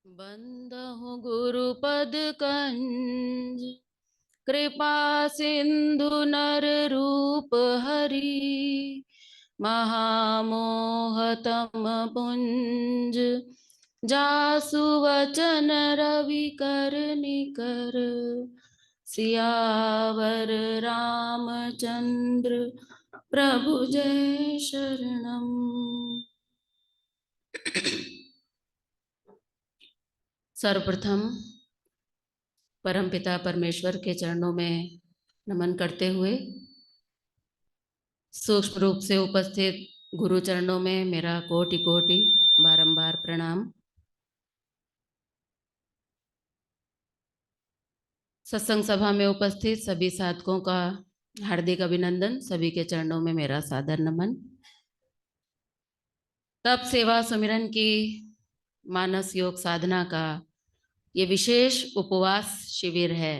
बंदहु गुरुपद कंज, कृपा सिंधु नर रूप हरि। महामोहतम पुंज, जासु वचन रवि कर निकर। सियावर रामचंद्र प्रभु जय शरणम। सर्वप्रथम परमपिता परमेश्वर के चरणों में नमन करते हुए सूक्ष्म रूप से उपस्थित गुरु चरणों में मेरा कोटि कोटि बारंबार प्रणाम। सत्संग सभा में उपस्थित सभी साधकों का हार्दिक अभिनंदन। सभी के चरणों में मेरा सादर नमन। तप सेवा सुमिरन की मानस योग साधना का ये विशेष उपवास शिविर है।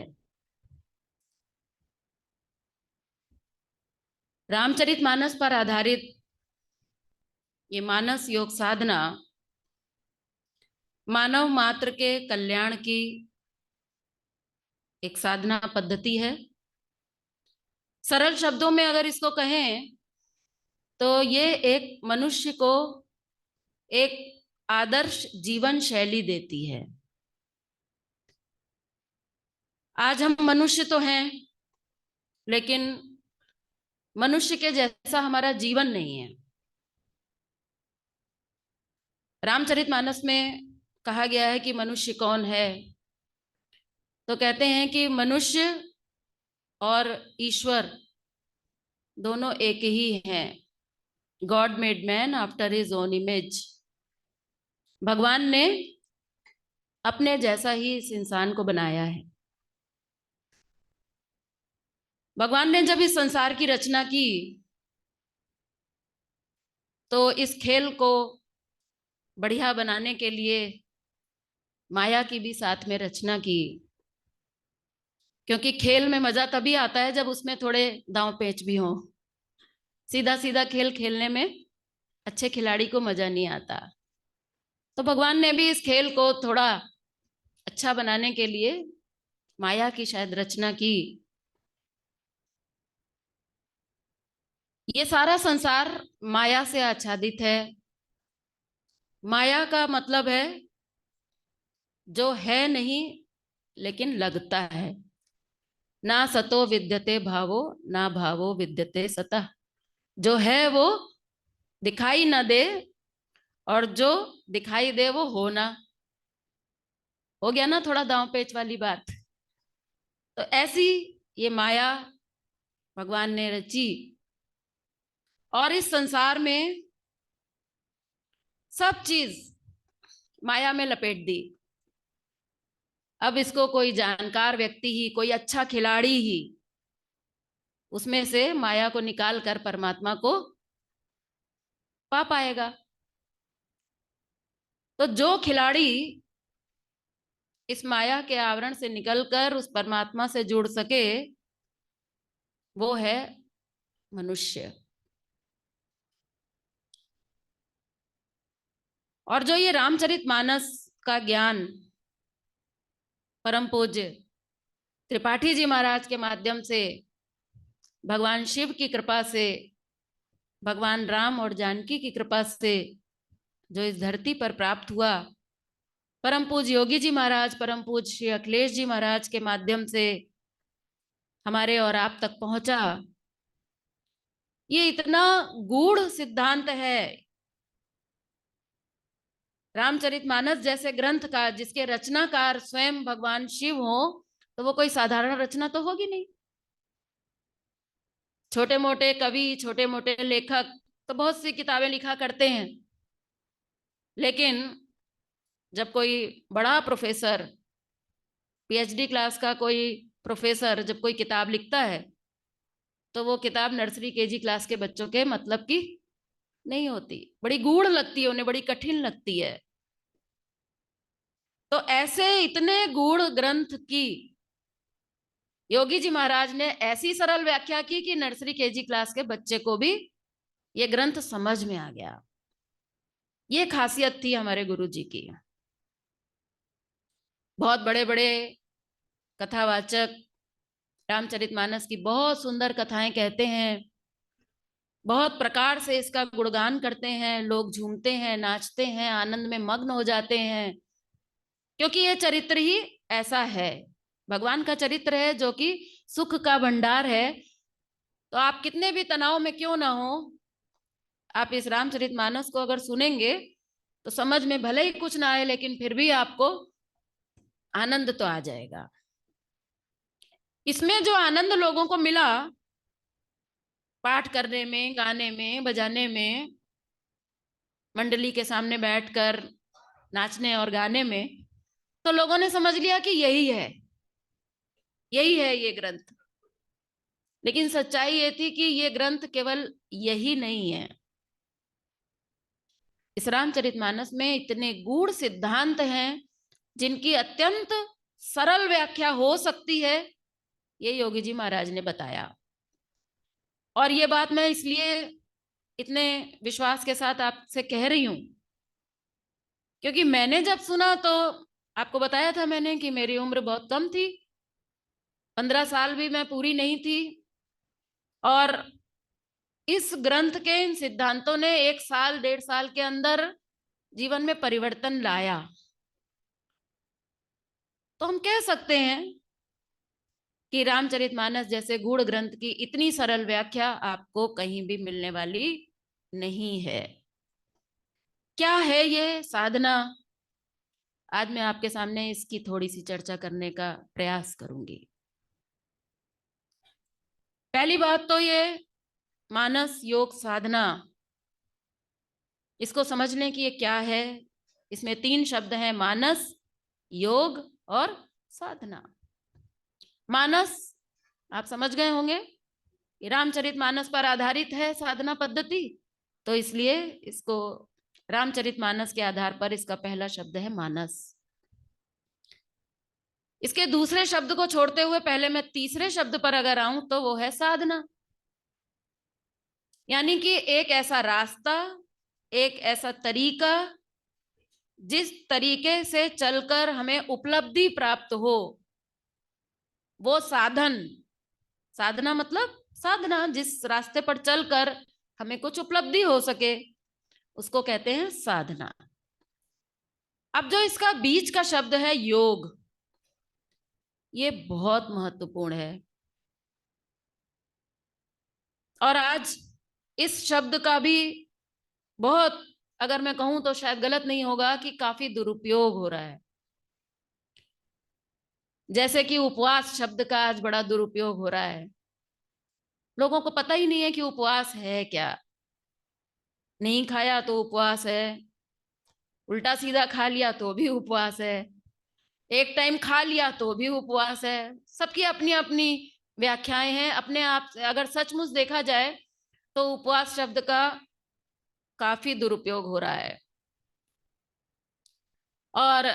रामचरितमानस पर आधारित ये मानस योग साधना मानव मात्र के कल्याण की एक साधना पद्धति है। सरल शब्दों में अगर इसको कहें तो ये एक मनुष्य को एक आदर्श जीवन शैली देती है। आज हम मनुष्य तो हैं, लेकिन मनुष्य के जैसा हमारा जीवन नहीं है। रामचरितमानस में कहा गया है कि मनुष्य कौन है, तो कहते हैं कि मनुष्य और ईश्वर दोनों एक ही हैं। God made man after his own image. भगवान ने अपने जैसा ही इस इंसान को बनाया है। भगवान ने जब इस संसार की रचना की तो इस खेल को बढ़िया बनाने के लिए माया की भी साथ में रचना की, क्योंकि खेल में मजा तभी आता है जब उसमें थोड़े दांव पेच भी हो। सीधा सीधा खेल खेलने में अच्छे खिलाड़ी को मजा नहीं आता। तो भगवान ने भी इस खेल को थोड़ा अच्छा बनाने के लिए माया की शायद रचना की। ये सारा संसार माया से आच्छादित है। माया का मतलब है जो है नहीं लेकिन लगता है। ना सतो विद्यते भावो, ना भावो विद्यते सतः। जो है वो दिखाई ना दे, और जो दिखाई दे वो होना। हो गया ना थोड़ा दांव पेच वाली बात। तो ऐसी ये माया भगवान ने रची और इस संसार में सब चीज माया में लपेट दी। अब इसको कोई जानकार व्यक्ति ही, कोई अच्छा खिलाड़ी ही उसमें से माया को निकाल कर परमात्मा को पा पाएगा। तो जो खिलाड़ी इस माया के आवरण से निकलकर उस परमात्मा से जुड़ सके वो है मनुष्य। और जो ये रामचरितमानस का ज्ञान परम पूज्य त्रिपाठी जी महाराज के माध्यम से, भगवान शिव की कृपा से, भगवान राम और जानकी की कृपा से जो इस धरती पर प्राप्त हुआ, परम पूज्य योगी जी महाराज, परम पूज्य श्री अखिलेश जी महाराज के माध्यम से हमारे और आप तक पहुंचा, ये इतना गूढ़ सिद्धांत है रामचरितमानस जैसे ग्रंथ का, जिसके रचनाकार स्वयं भगवान शिव हो, तो वो कोई साधारण रचना तो होगी नहीं। छोटे मोटे कवि, छोटे मोटे लेखक तो बहुत सी किताबें लिखा करते हैं, लेकिन जब कोई बड़ा प्रोफेसर, पीएचडी क्लास का कोई प्रोफेसर जब कोई किताब लिखता है तो वो किताब नर्सरी केजी क्लास के बच्चों के मतलब की नहीं होती। बड़ी गूढ़ लगती है उन्हें, बड़ी कठिन लगती है। तो ऐसे इतने गूढ़ ग्रंथ की योगी जी महाराज ने ऐसी सरल व्याख्या की कि नर्सरी केजी क्लास के बच्चे को भी ये ग्रंथ समझ में आ गया। ये खासियत थी हमारे गुरु जी की। बहुत बड़े बड़े कथावाचक रामचरितमानस की बहुत सुंदर कथाएं कहते हैं, बहुत प्रकार से इसका गुणगान करते हैं, लोग झूमते हैं, नाचते हैं, आनंद में मग्न हो जाते हैं, क्योंकि ये चरित्र ही ऐसा है। भगवान का चरित्र है जो कि सुख का भंडार है। तो आप कितने भी तनाव में क्यों ना हो, आप इस रामचरितमानस को अगर सुनेंगे तो समझ में भले ही कुछ ना आए, लेकिन फिर भी आपको आनंद तो आ जाएगा। इसमें जो आनंद लोगों को मिला पाठ करने में, गाने में, बजाने में, मंडली के सामने बैठकर नाचने और गाने में, तो लोगों ने समझ लिया कि यही है, यही है ये ग्रंथ। लेकिन सच्चाई ये थी कि ये ग्रंथ केवल यही नहीं है। इस रामचरितमानस में इतने गूढ़ सिद्धांत हैं जिनकी अत्यंत सरल व्याख्या हो सकती है, ये योगी जी महाराज ने बताया। और ये बात मैं इसलिए इतने विश्वास के साथ आपसे कह रही हूं क्योंकि मैंने जब सुना तो आपको बताया था मैंने कि मेरी उम्र बहुत कम थी, 15 साल भी मैं पूरी नहीं थी। और इस ग्रंथ के इन सिद्धांतों ने 1 साल 1.5 साल के अंदर जीवन में परिवर्तन लाया। तो हम कह सकते हैं कि रामचरितमानस जैसे गूढ़ ग्रंथ की इतनी सरल व्याख्या आपको कहीं भी मिलने वाली नहीं है। क्या है ये साधना? आज मैं आपके सामने इसकी थोड़ी सी चर्चा करने का प्रयास करूंगी। पहली बात तो ये मानस योग साधना, इसको समझने की ये क्या है। इसमें 3 शब्द हैं, मानस, योग और साधना। मानस आप समझ गए होंगे, रामचरितमानस पर आधारित है साधना पद्धति, तो इसलिए इसको रामचरितमानस के आधार पर इसका पहला शब्द है मानस। इसके दूसरे शब्द को छोड़ते हुए पहले मैं तीसरे शब्द पर अगर आऊं तो वो है साधना। यानी कि एक ऐसा रास्ता, एक ऐसा तरीका जिस तरीके से चलकर हमें उपलब्धि प्राप्त हो, वो साधन। साधना मतलब साधना, जिस रास्ते पर चलकर हमें कुछ उपलब्धि हो सके उसको कहते हैं साधना। अब जो इसका बीच का शब्द है योग, ये बहुत महत्वपूर्ण है। और आज इस शब्द का भी बहुत, अगर मैं कहूं तो शायद गलत नहीं होगा कि काफी दुरुपयोग हो रहा है। जैसे कि उपवास शब्द का आज बड़ा दुरुपयोग हो रहा है। लोगों को पता ही नहीं है कि उपवास है क्या। नहीं खाया तो उपवास है, उल्टा सीधा खा लिया तो भी उपवास है, एक टाइम खा लिया तो भी उपवास है। सबकी अपनी अपनी व्याख्याएं हैं। अपने आप से अगर सचमुच देखा जाए तो उपवास शब्द का काफी दुरुपयोग हो रहा है। और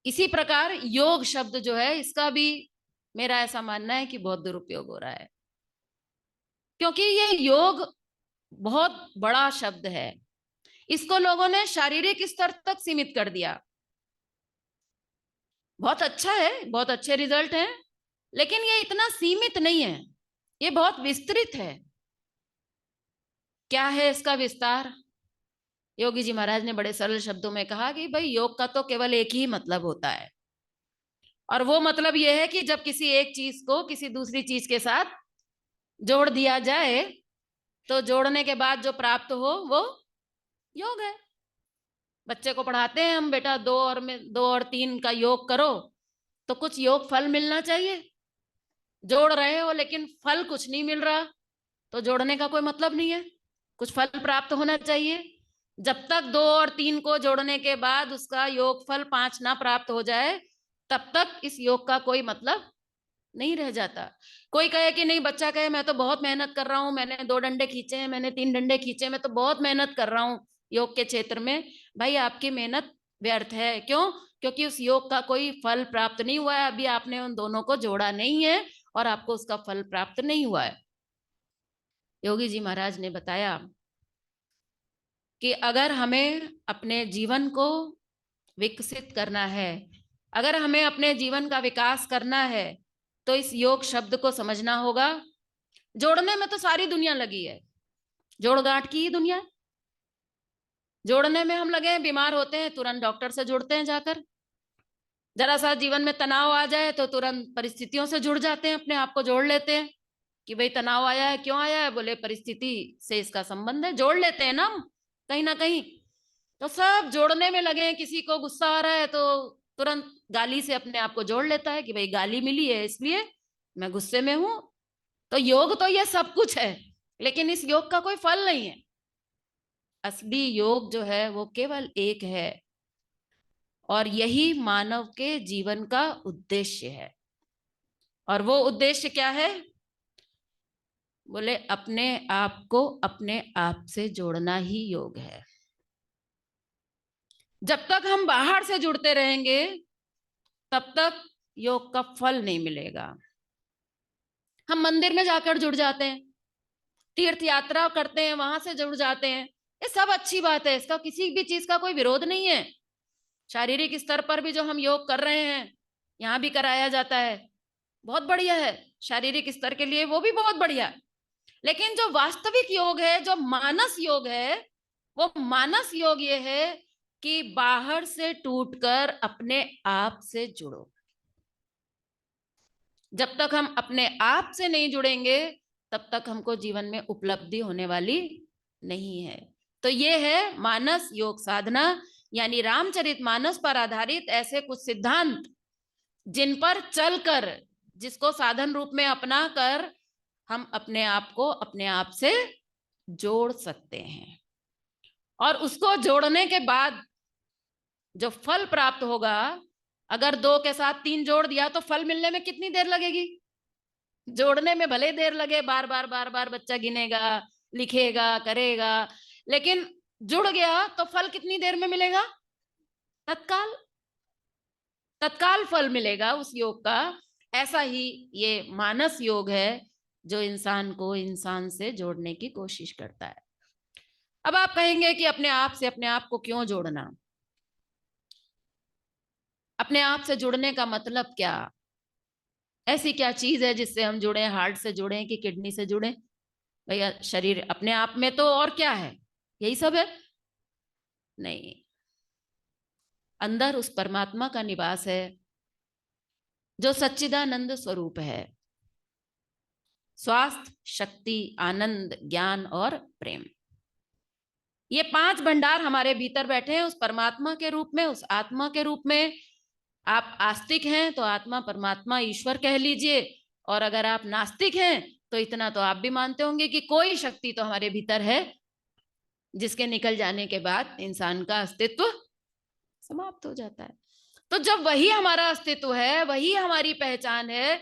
इसी प्रकार योग शब्द जो है इसका भी मेरा ऐसा मानना है कि बहुत दुरुपयोग हो रहा है, क्योंकि ये योग बहुत बड़ा शब्द है। इसको लोगों ने शारीरिक स्तर तक सीमित कर दिया। बहुत अच्छा है, बहुत अच्छे रिजल्ट हैं, लेकिन ये इतना सीमित नहीं है, ये बहुत विस्तृत है। क्या है इसका विस्तार? योगी जी महाराज ने बड़े सरल शब्दों में कहा कि भाई योग का तो केवल एक ही मतलब होता है, और वो मतलब ये है कि जब किसी एक चीज को किसी दूसरी चीज के साथ जोड़ दिया जाए तो जोड़ने के बाद जो प्राप्त हो वो योग है। बच्चे को पढ़ाते हैं हम, बेटा 2 और 3 का योग करो, तो कुछ योग फल मिलना चाहिए। जोड़ रहे हो लेकिन फल कुछ नहीं मिल रहा, तो जोड़ने का कोई मतलब नहीं है, कुछ फल प्राप्त होना चाहिए। जब तक 2 और 3 को जोड़ने के बाद उसका योग फल 5 ना प्राप्त हो जाए, तब तक इस योग का कोई मतलब नहीं रह जाता। कोई कहे कि नहीं, बच्चा कहे मैं तो बहुत मेहनत कर रहा हूं, मैंने 2 डंडे खींचे हैं, मैंने 3 डंडे खींचे, मैं तो बहुत मेहनत कर रहा हूं योग के क्षेत्र में। भाई आपकी मेहनत व्यर्थ है। क्यों? क्योंकि उस योग का कोई फल प्राप्त नहीं हुआ है, अभी आपने उन दोनों को जोड़ा नहीं है और आपको उसका फल प्राप्त नहीं हुआ है। योगी जी महाराज ने बताया कि अगर हमें अपने जीवन को विकसित करना है, अगर हमें अपने जीवन का विकास करना है, तो इस योग शब्द को समझना होगा। जोड़ने में तो सारी दुनिया लगी है, जोड़ गांठ की ही दुनिया। जोड़ने में हम लगे हैं, बीमार होते हैं तुरंत डॉक्टर से जुड़ते हैं जाकर, जरा सा जीवन में तनाव आ जाए तो तुरंत परिस्थितियों से जुड़ जाते हैं, अपने आप को जोड़ लेते हैं कि भाई तनाव आया है, क्यों आया है, बोले परिस्थिति से इसका संबंध है, जोड़ लेते हैं ना हम कहीं ना कहीं। तो सब जोड़ने में लगे हैं, किसी को गुस्सा आ रहा है तो तुरंत गाली से अपने आप को जोड़ लेता है कि भाई गाली मिली है इसलिए मैं गुस्से में हूं। तो योग तो ये सब कुछ है, लेकिन इस योग का कोई फल नहीं है। असली योग जो है वो केवल एक है, और यही मानव के जीवन का उद्देश्य है। और वो उद्देश्य क्या है? बोले अपने आप को अपने आप से जोड़ना ही योग है। जब तक हम बाहर से जुड़ते रहेंगे तब तक योग का फल नहीं मिलेगा। हम मंदिर में जाकर जुड़ जाते हैं, तीर्थ यात्रा करते हैं, वहां से जुड़ जाते हैं, ये सब अच्छी बात है, इसका किसी भी चीज का कोई विरोध नहीं है। शारीरिक स्तर पर भी जो हम योग कर रहे हैं, यहाँ भी कराया जाता है, बहुत बढ़िया है। शारीरिक स्तर के लिए वो भी बहुत बढ़िया है। लेकिन जो वास्तविक योग है, जो मानस योग है, वो मानस योग ये है कि बाहर से टूटकर अपने आप से जुड़ो। जब तक हम अपने आप से नहीं जुड़ेंगे तब तक हमको जीवन में उपलब्धि होने वाली नहीं है। तो ये है मानस योग साधना, यानी रामचरितमानस पर आधारित ऐसे कुछ सिद्धांत जिन पर चलकर, जिसको साधन रूप में अपना कर हम अपने आप को अपने आप से जोड़ सकते हैं। और उसको जोड़ने के बाद जो फल प्राप्त होगा, अगर 2 के साथ 3 जोड़ दिया तो फल मिलने में कितनी देर लगेगी? जोड़ने में भले देर लगे, बार बार बार बार बच्चा गिनेगा, लिखेगा, करेगा, लेकिन जुड़ गया तो फल कितनी देर में मिलेगा? तत्काल, तत्काल फल मिलेगा उस योग का। ऐसा ही ये मानस योग है जो इंसान को इंसान से जोड़ने की कोशिश करता है। अब आप कहेंगे कि अपने आप से अपने आप को क्यों जोड़ना? अपने आप से जुड़ने का मतलब क्या? ऐसी क्या चीज है जिससे हम जुड़े? हार्ट से जुड़े कि किडनी से जुड़े? भैया शरीर अपने आप में तो और क्या है, यही सब है? नहीं, अंदर उस परमात्मा का निवास है जो सच्चिदानंद स्वरूप है। स्वास्थ्य, शक्ति, आनंद, ज्ञान और प्रेम, ये 5 भंडार हमारे भीतर बैठे हैं उस परमात्मा के रूप में, उस आत्मा के रूप में। आप आस्तिक हैं तो आत्मा परमात्मा ईश्वर कह लीजिए, और अगर आप नास्तिक हैं तो इतना तो आप भी मानते होंगे कि कोई शक्ति तो हमारे भीतर है जिसके निकल जाने के बाद इंसान का अस्तित्व समाप्त हो जाता है। तो जब वही हमारा अस्तित्व है, वही हमारी पहचान है,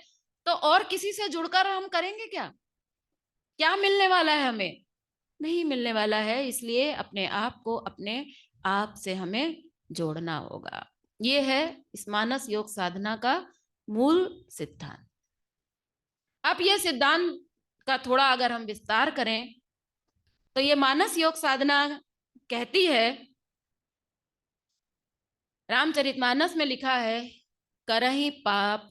तो और किसी से जुड़कर हम करेंगे क्या? क्या मिलने वाला है हमें? नहीं मिलने वाला है। इसलिए अपने आप को अपने आप से हमें जोड़ना होगा। ये है इस मानस योग साधना का मूल सिद्धांत। अब ये सिद्धांत का थोड़ा अगर हम विस्तार करें तो ये मानस योग साधना कहती है, रामचरितमानस में लिखा है, करहि पाप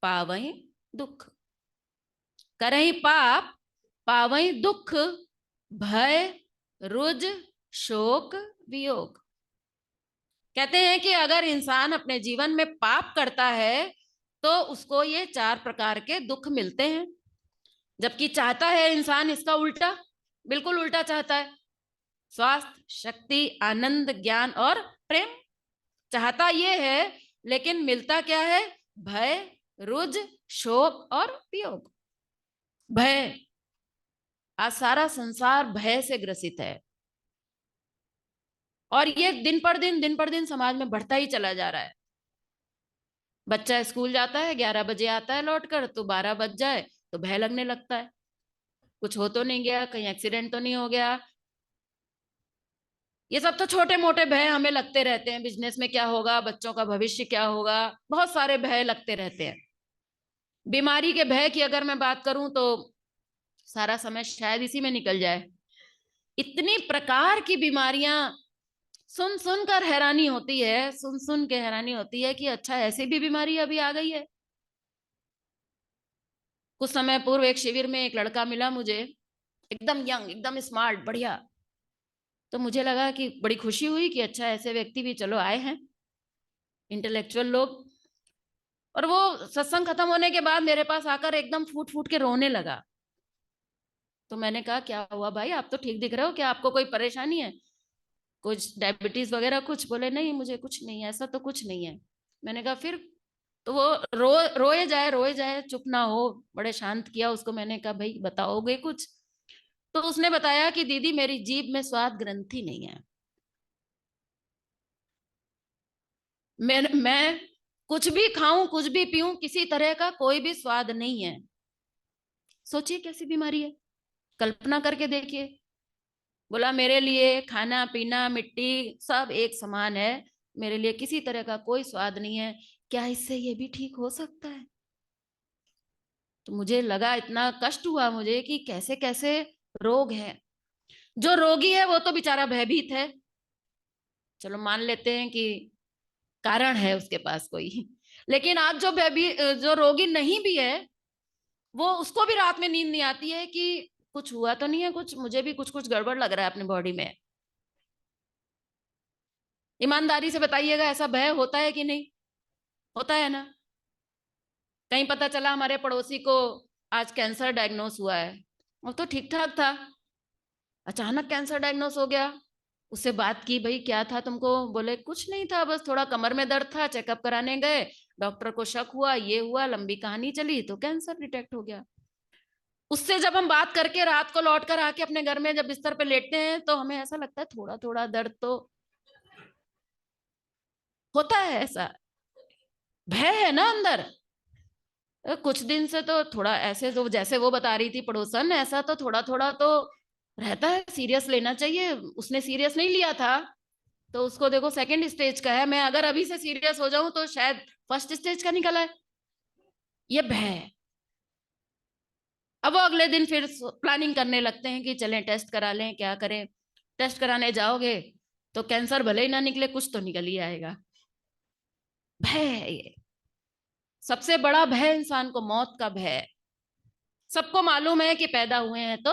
पावहि दुख, करहि पाप पावहि दुख, भय रुज शोक वियोग। कहते हैं कि अगर इंसान अपने जीवन में पाप करता है तो उसको ये 4 प्रकार के दुख मिलते हैं, जबकि चाहता है इंसान इसका उल्टा, बिल्कुल उल्टा चाहता है। स्वास्थ्य, शक्ति, आनंद, ज्ञान और प्रेम चाहता ये है, लेकिन मिलता क्या है? भय, रुज, शोक और वियोग। भय, आज सारा संसार भय से ग्रसित है, और ये दिन पर दिन समाज में बढ़ता ही चला जा रहा है। बच्चा स्कूल जाता है, 11 बजे आता है लौटकर, तो 12 बज जाए तो भय लगने लगता है, कुछ हो तो नहीं गया, कहीं एक्सीडेंट तो नहीं हो गया। ये सब तो छोटे मोटे भय हमें लगते रहते हैं, बिजनेस में क्या होगा, बच्चों का भविष्य क्या होगा, बहुत सारे भय लगते रहते हैं। बीमारी के भय की अगर मैं बात करूं तो सारा समय शायद इसी में निकल जाए। इतनी प्रकार की बीमारियां सुन सुन कर हैरानी होती है, सुन सुन के हैरानी होती है कि अच्छा ऐसी भी बीमारी अभी आ गई है। कुछ समय पूर्व एक शिविर में एक लड़का मिला मुझे, एकदम यंग, एकदम स्मार्ट, बढ़िया। तो मुझे लगा कि बड़ी खुशी हुई कि अच्छा ऐसे व्यक्ति भी चलो आए हैं, इंटेलेक्चुअल लोग। और वो सत्संग खत्म होने के बाद मेरे पास आकर एकदम फूट फूट के रोने लगा। तो मैंने कहा क्या हुआ भाई, आप तो ठीक दिख रहे हो, क्या आपको कोई परेशानी है, कुछ डायबिटीज वगैरह कुछ? बोले नहीं मुझे कुछ नहीं है, ऐसा तो कुछ नहीं है। मैंने कहा फिर? तो वो रोए जाए, चुप ना हो। बड़े शांत किया उसको, मैंने कहा भाई बताओगे कुछ? तो उसने बताया कि दीदी मेरी जीभ में स्वाद ग्रंथि नहीं है। मैं कुछ भी खाऊं, कुछ भी पीऊं, किसी तरह का कोई भी स्वाद नहीं है। सोचिए कैसी बीमारी है, कल्पना करके देखिए। बोला मेरे लिए खाना पीना मिट्टी सब एक समान है, मेरे लिए किसी तरह का कोई स्वाद नहीं है। क्या इससे ये भी ठीक हो सकता है? तो मुझे लगा, इतना कष्ट हुआ मुझे कि कैसे कैसे रोग है। जो रोगी है वो तो बेचारा भयभीत है, चलो मान लेते हैं कि कारण है उसके पास कोई। लेकिन आज जो भयभीत, जो रोगी नहीं भी है, वो उसको भी रात में नींद नहीं आती है कि कुछ हुआ तो नहीं है, कुछ मुझे भी कुछ कुछ गड़बड़ लग रहा है अपनी बॉडी में। ईमानदारी से बताइएगा, ऐसा भय होता है कि नहीं? होता है ना? कहीं पता चला हमारे पड़ोसी को आज कैंसर डायग्नोस हुआ है, वो तो ठीक ठाक था, अचानक कैंसर डायग्नोस हो गया। उससे बात की, भाई क्या था तुमको? बोले कुछ नहीं था, बस थोड़ा कमर में दर्द था, चेकअप कराने गए, डॉक्टर को शक हुआ, ये हुआ, लंबी कहानी चली तो कैंसर डिटेक्ट हो गया। उससे जब हम बात करके रात को लौट कर आके अपने घर में जब बिस्तर पे लेटते हैं तो हमें ऐसा लगता है थोड़ा थोड़ा दर्द तो होता है। ऐसा भय है ना अंदर। कुछ दिन से तो थोड़ा ऐसे, जो जैसे वो बता रही थी पड़ोसन, ऐसा तो थोड़ा थोड़ा तो रहता है, सीरियस लेना चाहिए। उसने सीरियस नहीं लिया था, तो उसको देखो सेकंड स्टेज का है। मैं अगर अभी से सीरियस हो जाऊं तो शायद फर्स्ट स्टेज का निकला है। ये भय। अब वो अगले दिन फिर प्लानिंग करने लगते हैं कि चलें टेस्ट करा लें, क्या करें। टेस्ट कराने जाओगे तो कैंसर भले ही ना निकले, कुछ तो निकल ही आएगा। भय है ये। सबसे बड़ा भय इंसान को मौत का भय है। सबको मालूम है कि पैदा हुए हैं तो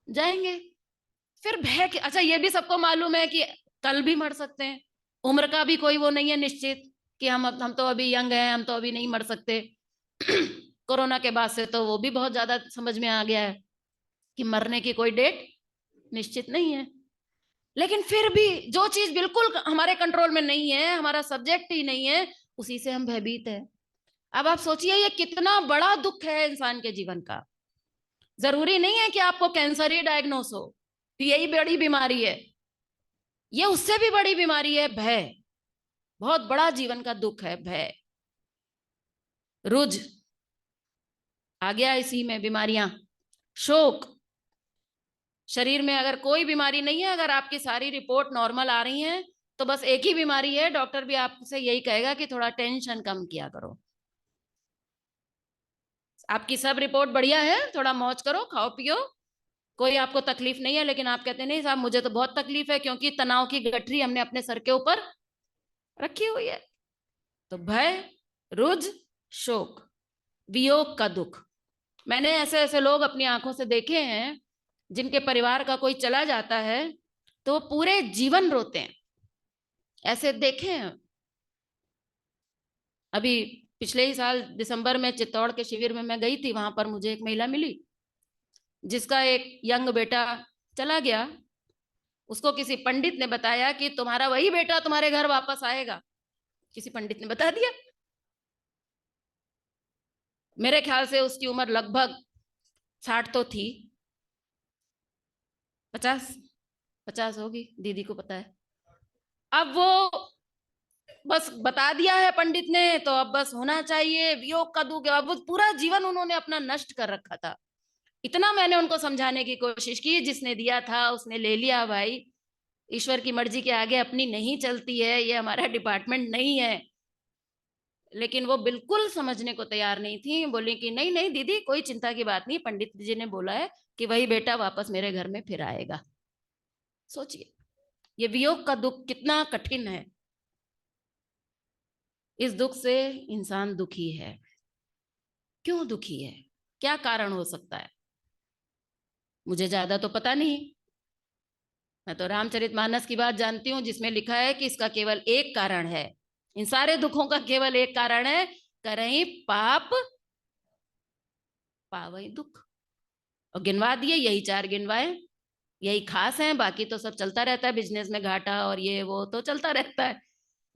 जाएंगे। फिर भय कि अच्छा, ये भी सबको मालूम है कि कल भी मर सकते हैं। उम्र का भी कोई वो नहीं है निश्चित कि हम तो अभी यंग हैं, हम तो अभी नहीं मर सकते। कोरोना के बाद से तो वो भी बहुत ज्यादा समझ में आ गया है कि मरने की कोई डेट निश्चित नहीं है। लेकिन फिर भी जो चीज बिल्कुल हमारे कंट्रोल में नहीं है, हमारा सब्जेक्ट ही नहीं है, उसी से हम भयभीत है। अब आप सोचिए ये कितना बड़ा दुख है इंसान के जीवन का। जरूरी नहीं है कि आपको कैंसर ही डायग्नोस हो, तो यही बड़ी बीमारी है। ये उससे भी बड़ी बीमारी है भय। बहुत बड़ा जीवन का दुख है भय। रुज आ गया इसी में बीमारियां। शोक। शरीर में अगर कोई बीमारी नहीं है, अगर आपकी सारी रिपोर्ट नॉर्मल आ रही है, तो बस एक ही बीमारी है। डॉक्टर भी आपसे यही कहेगा कि थोड़ा टेंशन कम किया करो। आपकी सब रिपोर्ट बढ़िया है, थोड़ा मौज करो, खाओ पियो, कोई आपको तकलीफ नहीं है। लेकिन आप कहते नहीं साहब मुझे तो बहुत तकलीफ है, क्योंकि तनाव की गठरी हमने अपने सर के ऊपर रखी हुई है। तो भय, रुज, शोक, वियोग का दुख। मैंने ऐसे ऐसे लोग अपनी आंखों से देखे हैं जिनके परिवार का कोई चला जाता है तो पूरे जीवन रोते हैं। ऐसे देखे हैं। अभी पिछले ही साल दिसंबर में चित्तौड़ के शिविर में मैं गई थी, वहां पर मुझे एक महिला मिली जिसका एक यंग बेटा चला गया। उसको किसी पंडित ने बताया कि तुम्हारा वही बेटा तुम्हारे घर वापस आएगा। किसी पंडित ने बता दिया। मेरे ख्याल से उसकी उम्र लगभग 60 तो थी, 50, 50 होगी, दीदी को पता है। अब वो बस बता दिया है पंडित ने, तो अब बस होना चाहिए, वियोग का दुख। अब वो पूरा जीवन उन्होंने अपना नष्ट कर रखा था। इतना मैंने उनको समझाने की कोशिश की, जिसने दिया था उसने ले लिया भाई, ईश्वर की मर्जी के आगे अपनी नहीं चलती है, ये हमारा डिपार्टमेंट नहीं है। लेकिन वो बिल्कुल समझने को तैयार नहीं थी। बोली कि नहीं नहीं दीदी कोई चिंता की बात नहीं, पंडित जी ने बोला है कि वही बेटा वापस मेरे घर में फिर आएगा। सोचिए, ये वियोग का दुख कितना कठिन है। इस दुख से इंसान दुखी है। क्यों दुखी है, क्या कारण हो सकता है? मुझे ज्यादा तो पता नहीं। मैं तो रामचरितमानस की बात जानती हूँ, जिसमें लिखा है कि इसका केवल एक कारण है। इन सारे दुखों का केवल एक कारण है, करहीं पाप पावई दुख। और गिनवा दिए, यही चार गिनवाए, यही खास हैं। बाकी तो सब चलता रहता है, बिजनेस में घाटा और ये वो तो चलता रहता है।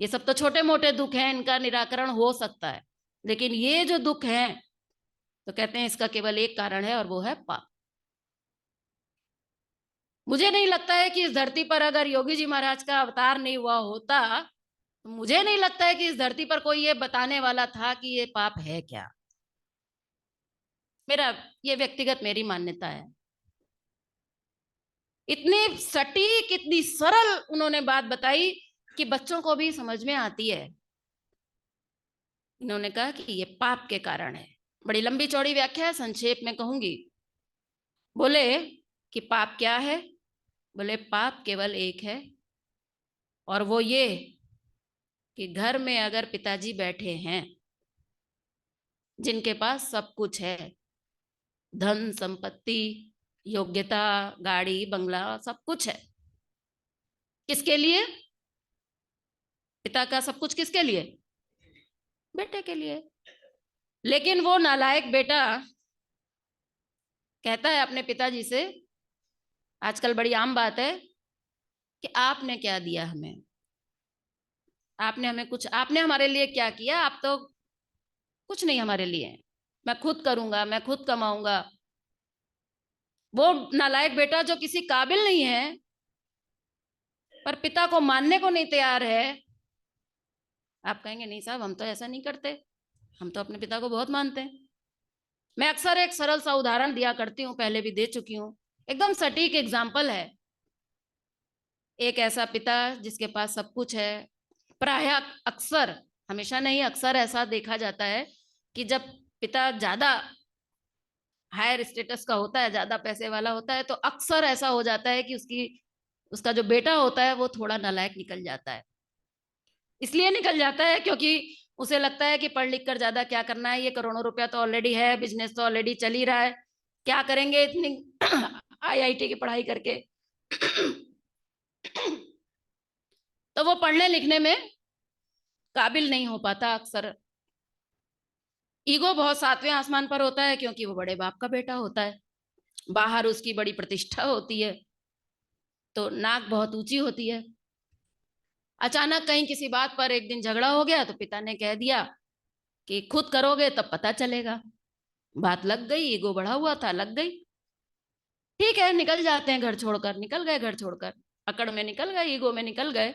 ये सब तो छोटे मोटे दुख हैं, इनका निराकरण हो सकता है। लेकिन ये जो दुख हैं, तो कहते हैं इसका केवल एक कारण है, और वो है पाप। मुझे नहीं लगता है कि इस धरती पर अगर योगी जी महाराज का अवतार नहीं हुआ होता, तो मुझे नहीं लगता है कि इस धरती पर कोई ये बताने वाला था कि ये पाप है क्या। मेरा ये व्यक्तिगत मेरी मान्यता है। इतनी सटीक, इतनी सरल उन्होंने बात बताई कि बच्चों को भी समझ में आती है। इन्होंने कहा कि ये पाप के कारण है। बड़ी लंबी चौड़ी व्याख्या है, संक्षेप में कहूंगी। बोले कि पाप क्या है? बोले पाप केवल एक है, और वो ये कि घर में अगर पिताजी बैठे हैं जिनके पास सब कुछ है, धन संपत्ति, योग्यता, गाड़ी बंगला, सब कुछ है। किसके लिए? पिता का सब कुछ किसके लिए? बेटे के लिए। लेकिन वो नालायक बेटा कहता है अपने पिताजी से, आजकल बड़ी आम बात है, कि आपने क्या दिया हमें, आपने हमें कुछ, आपने हमारे लिए क्या किया? आप तो कुछ नहीं हमारे लिए, मैं खुद करूंगा, मैं खुद कमाऊंगा। वो नालायक बेटा जो किसी काबिल नहीं है, पर पिता को मानने को नहीं तैयार है। आप कहेंगे नहीं साहब, हम तो ऐसा नहीं करते, हम तो अपने पिता को बहुत मानते हैं। मैं अक्सर एक सरल सा उदाहरण दिया करती हूँ, पहले भी दे चुकी हूँ, एकदम सटीक एग्जाम्पल है। एक ऐसा पिता जिसके पास सब कुछ है, प्रायः अक्सर, हमेशा नहीं, अक्सर ऐसा देखा जाता है कि जब पिता ज्यादा हायर स्टेटस का होता है, ज्यादा पैसे वाला होता है, तो अक्सर ऐसा हो जाता है कि उसका जो बेटा होता है वो थोड़ा नालायक निकल जाता है। इसलिए निकल जाता है क्योंकि उसे लगता है कि पढ़ लिख कर ज्यादा क्या करना है, ये करोड़ों रुपया तो ऑलरेडी है, बिजनेस तो ऑलरेडी चल ही रहा है, क्या करेंगे इतनी आईआईटी की पढ़ाई करके। तो वो पढ़ने लिखने में काबिल नहीं हो पाता अक्सर। ईगो बहुत सातवें आसमान पर होता है, क्योंकि वो बड़े बाप का बेटा होता है, बाहर उसकी बड़ी प्रतिष्ठा होती है, तो नाक बहुत ऊंची होती है। अचानक कहीं किसी बात पर एक दिन झगड़ा हो गया, तो पिता ने कह दिया कि खुद करोगे तब पता चलेगा। बात लग गई, ईगो बढ़ा हुआ था, लग गई। ठीक है, निकल जाते हैं घर छोड़कर, निकल गए घर छोड़कर, अकड़ में निकल गए, ईगो में निकल गए।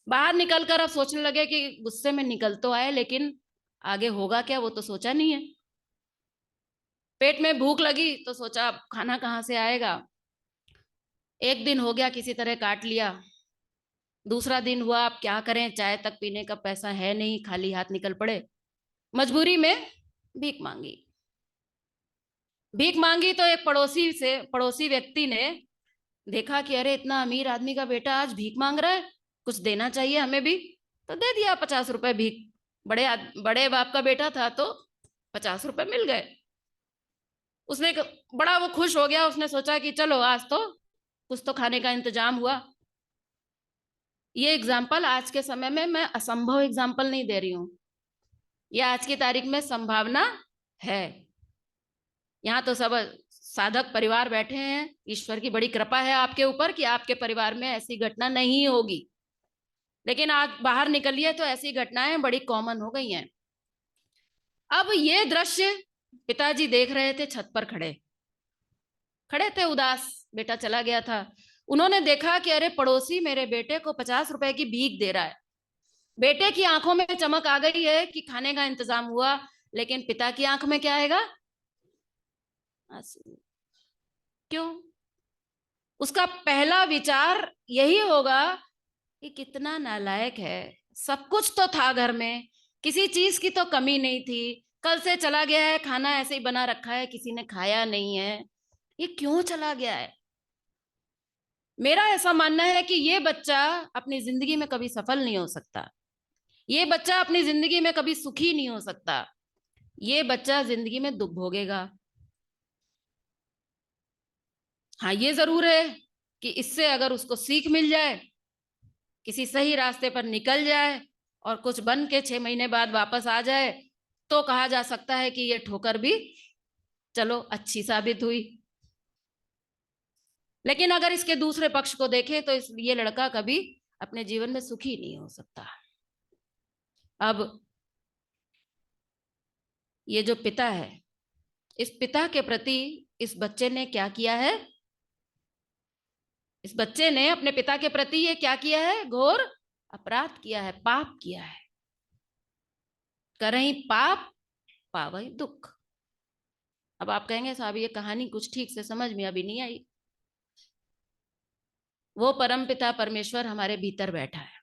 बाहर निकलकर अब सोचने लगे कि गुस्से में निकल तो आए, लेकिन आगे होगा क्या, वो तो सोचा नहीं है। पेट में भूख लगी तो सोचा अब खाना कहाँ से आएगा। एक दिन हो गया, किसी तरह काट लिया। दूसरा दिन हुआ, अब क्या करें, चाय तक पीने का पैसा है नहीं, खाली हाथ निकल पड़े। मजबूरी में भीख मांगी। भीख मांगी तो एक पड़ोसी व्यक्ति ने देखा कि अरे इतना अमीर आदमी का बेटा आज भीख मांग रहा है, कुछ देना चाहिए हमें भी। तो दे दिया 50 रुपए भीख। बड़े बाप का बेटा था तो 50 रुपए मिल गए। उसने बड़ा वो खुश हो गया, उसने सोचा कि चलो आज तो कुछ तो खाने का इंतजाम हुआ। ये एग्जाम्पल आज के समय में मैं असंभव एग्जाम्पल नहीं दे रही हूँ, ये आज की तारीख में संभावना है। यहाँ तो सब साधक परिवार बैठे हैं, ईश्वर की बड़ी कृपा है आपके ऊपर कि आपके परिवार में ऐसी घटना नहीं होगी। लेकिन आज बाहर निकलिए तो ऐसी घटनाएं बड़ी कॉमन हो गई हैं। अब ये दृश्य पिताजी देख रहे थे, छत पर खड़े खड़े थे, उदास, बेटा चला गया था। उन्होंने देखा कि अरे पड़ोसी मेरे बेटे को 50 रुपए की भीख दे रहा है। बेटे की आंखों में चमक आ गई है कि खाने का इंतजाम हुआ, लेकिन पिता की आंख में क्या आएगा? आंसू। क्यों? उसका पहला विचार यही होगा कि कितना नालायक है, सब कुछ तो था घर में, किसी चीज की तो कमी नहीं थी, कल से चला गया है, खाना ऐसे ही बना रखा है, किसी ने खाया नहीं है, ये क्यों चला गया है? मेरा ऐसा मानना है कि ये बच्चा अपनी जिंदगी में कभी सफल नहीं हो सकता, ये बच्चा अपनी जिंदगी में कभी सुखी नहीं हो सकता, ये बच्चा जिंदगी में दुख भोगेगा। हाँ, ये जरूर है कि इससे अगर उसको सीख मिल जाए, किसी सही रास्ते पर निकल जाए और कुछ बन के 6 महीने बाद वापस आ जाए, तो कहा जा सकता है कि ये ठोकर भी चलो अच्छी साबित हुई। लेकिन अगर इसके दूसरे पक्ष को देखें तो ये लड़का कभी अपने जीवन में सुखी नहीं हो सकता। अब ये जो पिता है, इस पिता के प्रति इस बच्चे ने क्या किया है? इस बच्चे ने अपने पिता के प्रति ये क्या किया है? घोर अपराध किया है, पाप किया है। करहीं पाप पावई दुख। अब आप कहेंगे साहब ये कहानी कुछ ठीक से समझ में अभी नहीं आई। वो परमपिता परमेश्वर हमारे भीतर बैठा है,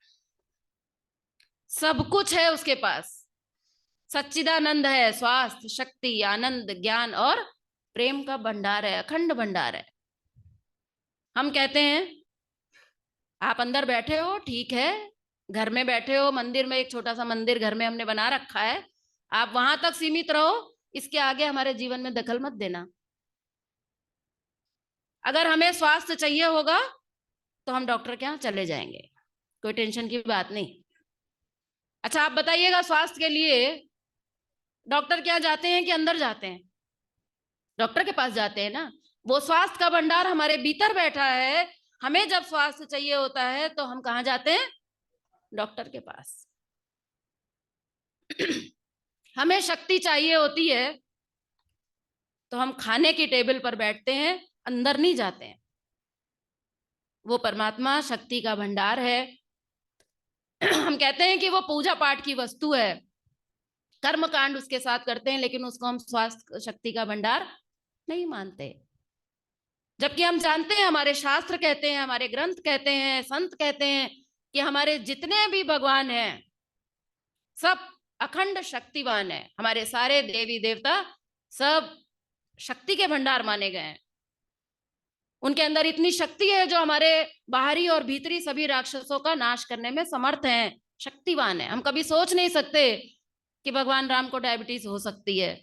सब कुछ है उसके पास, सच्चिदानंद है, स्वास्थ्य, शक्ति, आनंद, ज्ञान और प्रेम का भंडार है, अखंड भंडार है। हम कहते हैं आप अंदर बैठे हो, ठीक है, घर में बैठे हो, मंदिर में, एक छोटा सा मंदिर घर में हमने बना रखा है, आप वहां तक सीमित रहो, इसके आगे हमारे जीवन में दखल मत देना। अगर हमें स्वास्थ्य चाहिए होगा तो हम डॉक्टर के यहाँ चले जाएंगे, कोई टेंशन की बात नहीं। अच्छा आप बताइएगा, स्वास्थ्य के लिए डॉक्टर के यहाँ जाते हैं कि अंदर जाते हैं? डॉक्टर के पास जाते हैं ना। वो स्वास्थ्य का भंडार हमारे भीतर बैठा है, हमें जब स्वास्थ्य चाहिए होता है तो हम कहाँ जाते हैं? डॉक्टर के पास। हमें शक्ति चाहिए होती है तो हम खाने की टेबल पर बैठते हैं, अंदर नहीं जाते हैं। वो परमात्मा शक्ति का भंडार है। हम कहते हैं कि वो पूजा पाठ की वस्तु है, कर्म कांड उसके साथ करते हैं, लेकिन उसको हम स्वास्थ्य शक्ति का भंडार नहीं मानते। जबकि हम जानते हैं, हमारे शास्त्र कहते हैं, हमारे ग्रंथ कहते हैं, संत कहते हैं कि हमारे जितने भी भगवान हैं सब अखंड शक्तिवान है। हमारे सारे देवी देवता सब शक्ति के भंडार माने गए हैं। उनके अंदर इतनी शक्ति है जो हमारे बाहरी और भीतरी सभी राक्षसों का नाश करने में समर्थ हैं, शक्तिवान है। हम कभी सोच नहीं सकते कि भगवान राम को डायबिटीज हो सकती है,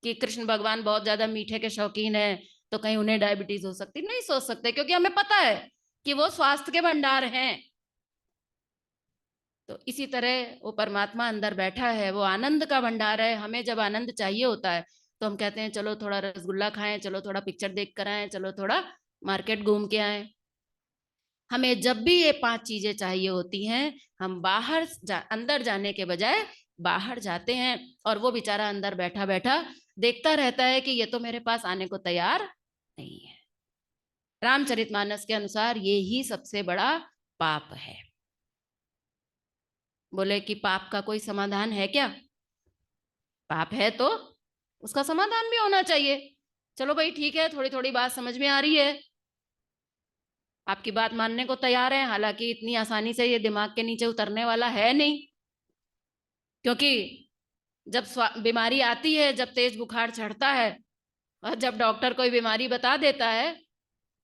कि कृष्ण भगवान बहुत ज्यादा मीठे के शौकीन है तो कहीं उन्हें डायबिटीज हो सकती, नहीं सोच सकते, क्योंकि हमें पता है कि वो स्वास्थ्य के भंडार हैं। तो इसी तरह वो परमात्मा अंदर बैठा है, वो आनंद का भंडार है। हमें जब आनंद चाहिए होता है तो हम कहते हैं चलो थोड़ा रसगुल्ला खाएं, चलो थोड़ा पिक्चर देख कर आए, चलो थोड़ा मार्केट घूम के आए। हमें जब भी ये 5 चीजें चाहिए होती हैं, हम अंदर जाने के बजाय बाहर जाते हैं, और वो बेचारा अंदर बैठा बैठा देखता रहता है कि ये तो मेरे पास आने को तैयार नहीं है। रामचरितमानस के अनुसार ये ही सबसे बड़ा पाप है। बोले कि पाप का कोई समाधान है क्या? पाप है तो उसका समाधान भी होना चाहिए। चलो भाई ठीक है, थोड़ी थोड़ी बात समझ में आ रही है, आपकी बात मानने को तैयार है, हालांकि इतनी आसानी से ये दिमाग के नीचे उतरने वाला है नहीं। क्योंकि जब बीमारी आती है, जब तेज बुखार चढ़ता है और जब डॉक्टर कोई बीमारी बता देता है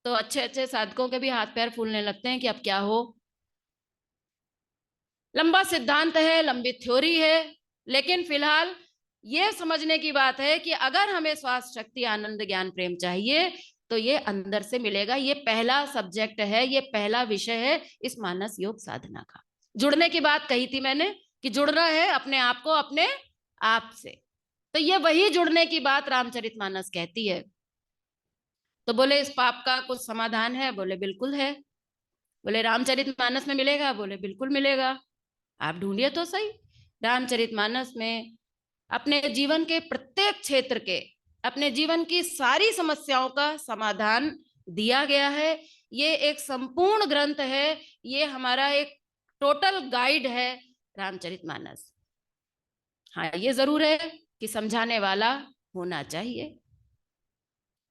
तो अच्छे अच्छे साधकों के भी हाथ पैर फूलने लगते हैं कि अब क्या हो। लंबा सिद्धांत है, लंबी थ्योरी है, लेकिन फिलहाल ये समझने की बात है कि अगर हमें स्वास्थ्य, शक्ति, आनंद, ज्ञान, प्रेम चाहिए तो ये अंदर से मिलेगा। ये पहला सब्जेक्ट है, ये पहला विषय है इस मानस योग साधना का। जुड़ने की बात कही थी मैंने कि जुड़ना है अपने आप को अपने आप से, तो ये वही जुड़ने की बात रामचरितमानस कहती है। तो बोले इस पाप का कुछ समाधान है? बोले बिल्कुल है। बोले रामचरितमानस में मिलेगा? बोले बिल्कुल मिलेगा। आप ढूंढिए तो सही। रामचरितमानस में अपने जीवन के प्रत्येक क्षेत्र के, अपने जीवन की सारी समस्याओं का समाधान दिया गया है। ये एक संपूर्ण ग्रंथ है, ये हमारा एक टोटल गाइड है रामचरितमानस। हाँ ये जरूर है कि समझाने वाला होना चाहिए।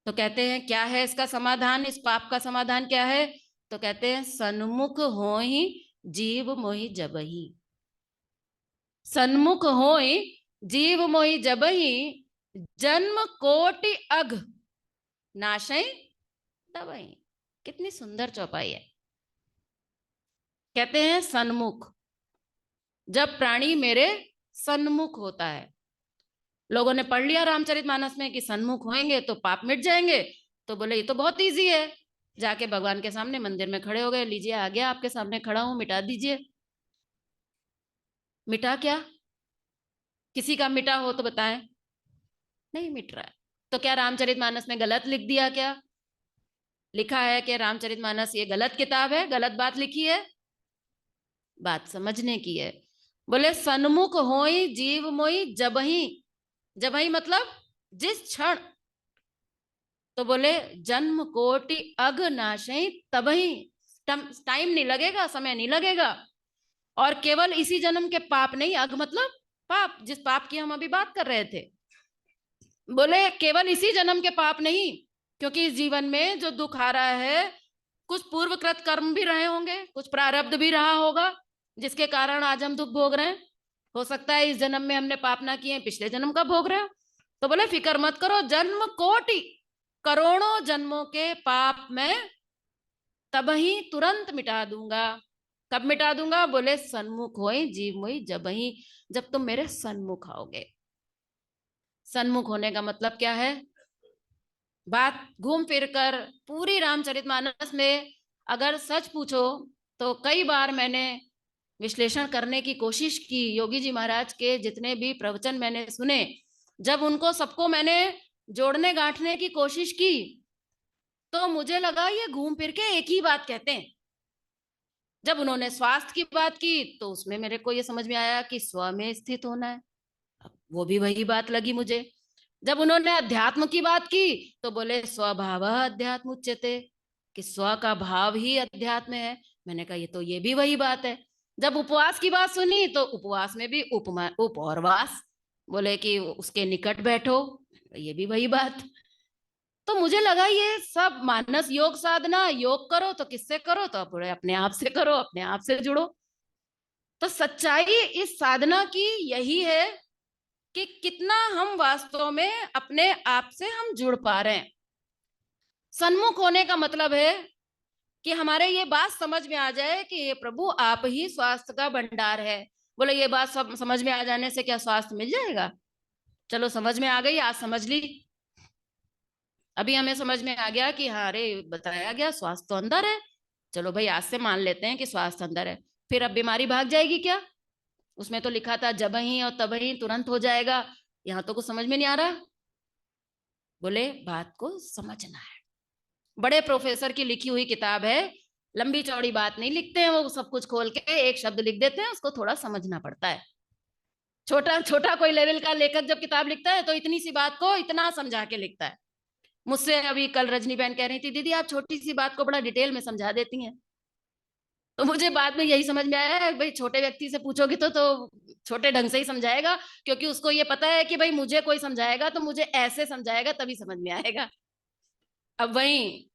तो कहते हैं क्या है इसका समाधान, इस पाप का समाधान क्या है? तो कहते हैं सन्मुख हो ही जीव मोहि जबहि, सन्मुख होई जीव मोहि जबहि, जन्म कोटि अघ नाशय तबहि। कितनी सुंदर चौपाई है। कहते हैं सन्मुख, जब प्राणी मेरे सन्मुख होता है। लोगों ने पढ़ लिया रामचरितमानस में कि सन्मुख होंगे तो पाप मिट जाएंगे, तो बोले ये तो बहुत इजी है। जाके भगवान के सामने मंदिर में खड़े हो गए, लीजिए आ गया आपके सामने खड़ा हूं, मिटा दीजिए। मिटा क्या? किसी का मिटा हो तो बताएं। नहीं मिट रहा है। तो क्या रामचरितमानस में गलत लिख दिया क्या? लिखा है कि रामचरितमानस ये गलत किताब है, गलत बात लिखी है? बात समझने की है। बोले सन्मुख होई जीव मोई जबही। जबही मतलब जिस क्षण। तो बोले जन्म कोटि अग नाशई तबही। टाइम नहीं लगेगा, समय नहीं लगेगा। और केवल इसी जन्म के पाप नहीं, अग मतलब पाप, जिस पाप की हम अभी बात कर रहे थे। बोले केवल इसी जन्म के पाप नहीं, क्योंकि इस जीवन में जो दुख आ रहा है, कुछ पूर्वकृत कर्म भी रहे होंगे, कुछ प्रारब्ध भी रहा होगा, जिसके कारण आज हम दुख भोग रहे हैं। हो सकता है इस जन्म में हमने पाप ना किए, पिछले जन्म का भोग रहे हो। तो बोले फिक्र मत करो, जन्म कोटि करोड़ों जन्मों के पाप मैं तब ही तुरंत मिटा दूंगा। कब मिटा दूंगा? बोले सन्मुख होई जीव मोई जब ही, जब तुम मेरे सन्मुख आओगे। सन्मुख होने का मतलब क्या है? बात घूम फिर कर पूरी रामचरितमानस में अगर सच पूछो तो कई बार मैंने विश्लेषण करने की कोशिश की। योगी जी महाराज के जितने भी प्रवचन मैंने सुने, जब उनको सबको मैंने जोड़ने गांठने की कोशिश की, तो मुझे लगा ये घूम फिर के एक ही बात कहते हैं। जब उन्होंने स्वास्थ्य की बात की तो उसमें मेरे को ये समझ में आया कि स्व में स्थित होना है, वो भी वही बात लगी मुझे। जब उन्होंने अध्यात्म की बात की तो बोले स्वभाव अध्यात्म उच्यते, कि स्व का भाव ही अध्यात्म है। मैंने कहा ये भी वही बात है। जब उपवास की बात सुनी तो उपवास में भी उपमा उप और वास, बोले कि उसके निकट बैठो, ये भी वही बात। तो मुझे लगा ये सब मानस योग साधना, योग करो तो किससे करो? तो अपने आप से करो, अपने आप से जुड़ो। तो सच्चाई इस साधना की यही है कि कितना हम वास्तव में अपने आप से हम जुड़ पा रहे हैं। सन्मुख होने का मतलब है कि हमारे ये बात समझ में आ जाए कि ये प्रभु आप ही स्वास्थ्य का भंडार है। बोले ये बात सब समझ में आ जाने से क्या स्वास्थ्य मिल जाएगा? चलो समझ में आ गई, आज समझ ली। अभी हमें समझ में आ गया कि हाँ, अरे बताया गया स्वास्थ्य तो अंदर है। चलो भाई आज से मान लेते हैं कि स्वास्थ्य अंदर है। फिर अब बीमारी भाग जाएगी क्या? उसमें तो लिखा था जब ही और तब ही तुरंत हो जाएगा। यहाँ तो कुछ समझ में नहीं आ रहा। बोले बात को समझना है। बड़े प्रोफेसर की लिखी हुई किताब है, लंबी चौड़ी बात नहीं लिखते हैं वो, सब कुछ खोल के एक शब्द लिख देते हैं, उसको थोड़ा समझना पड़ता है। छोटा छोटा कोई लेवल का लेखक जब किताब लिखता है तो इतनी सी बात को इतना समझा के लिखता है। मुझसे अभी कल रजनी बहन कह रही थी, दीदी आप छोटी सी बात को बड़ा डिटेल में समझा देती हैं। तो मुझे बाद में यही समझ में आया है, भाई छोटे व्यक्ति से पूछोगे तो छोटे ढंग से ही समझाएगा, क्योंकि उसको ये पता है कि भाई मुझे कोई समझाएगा तो मुझे ऐसे समझाएगा तभी समझ में आएगा। अब वही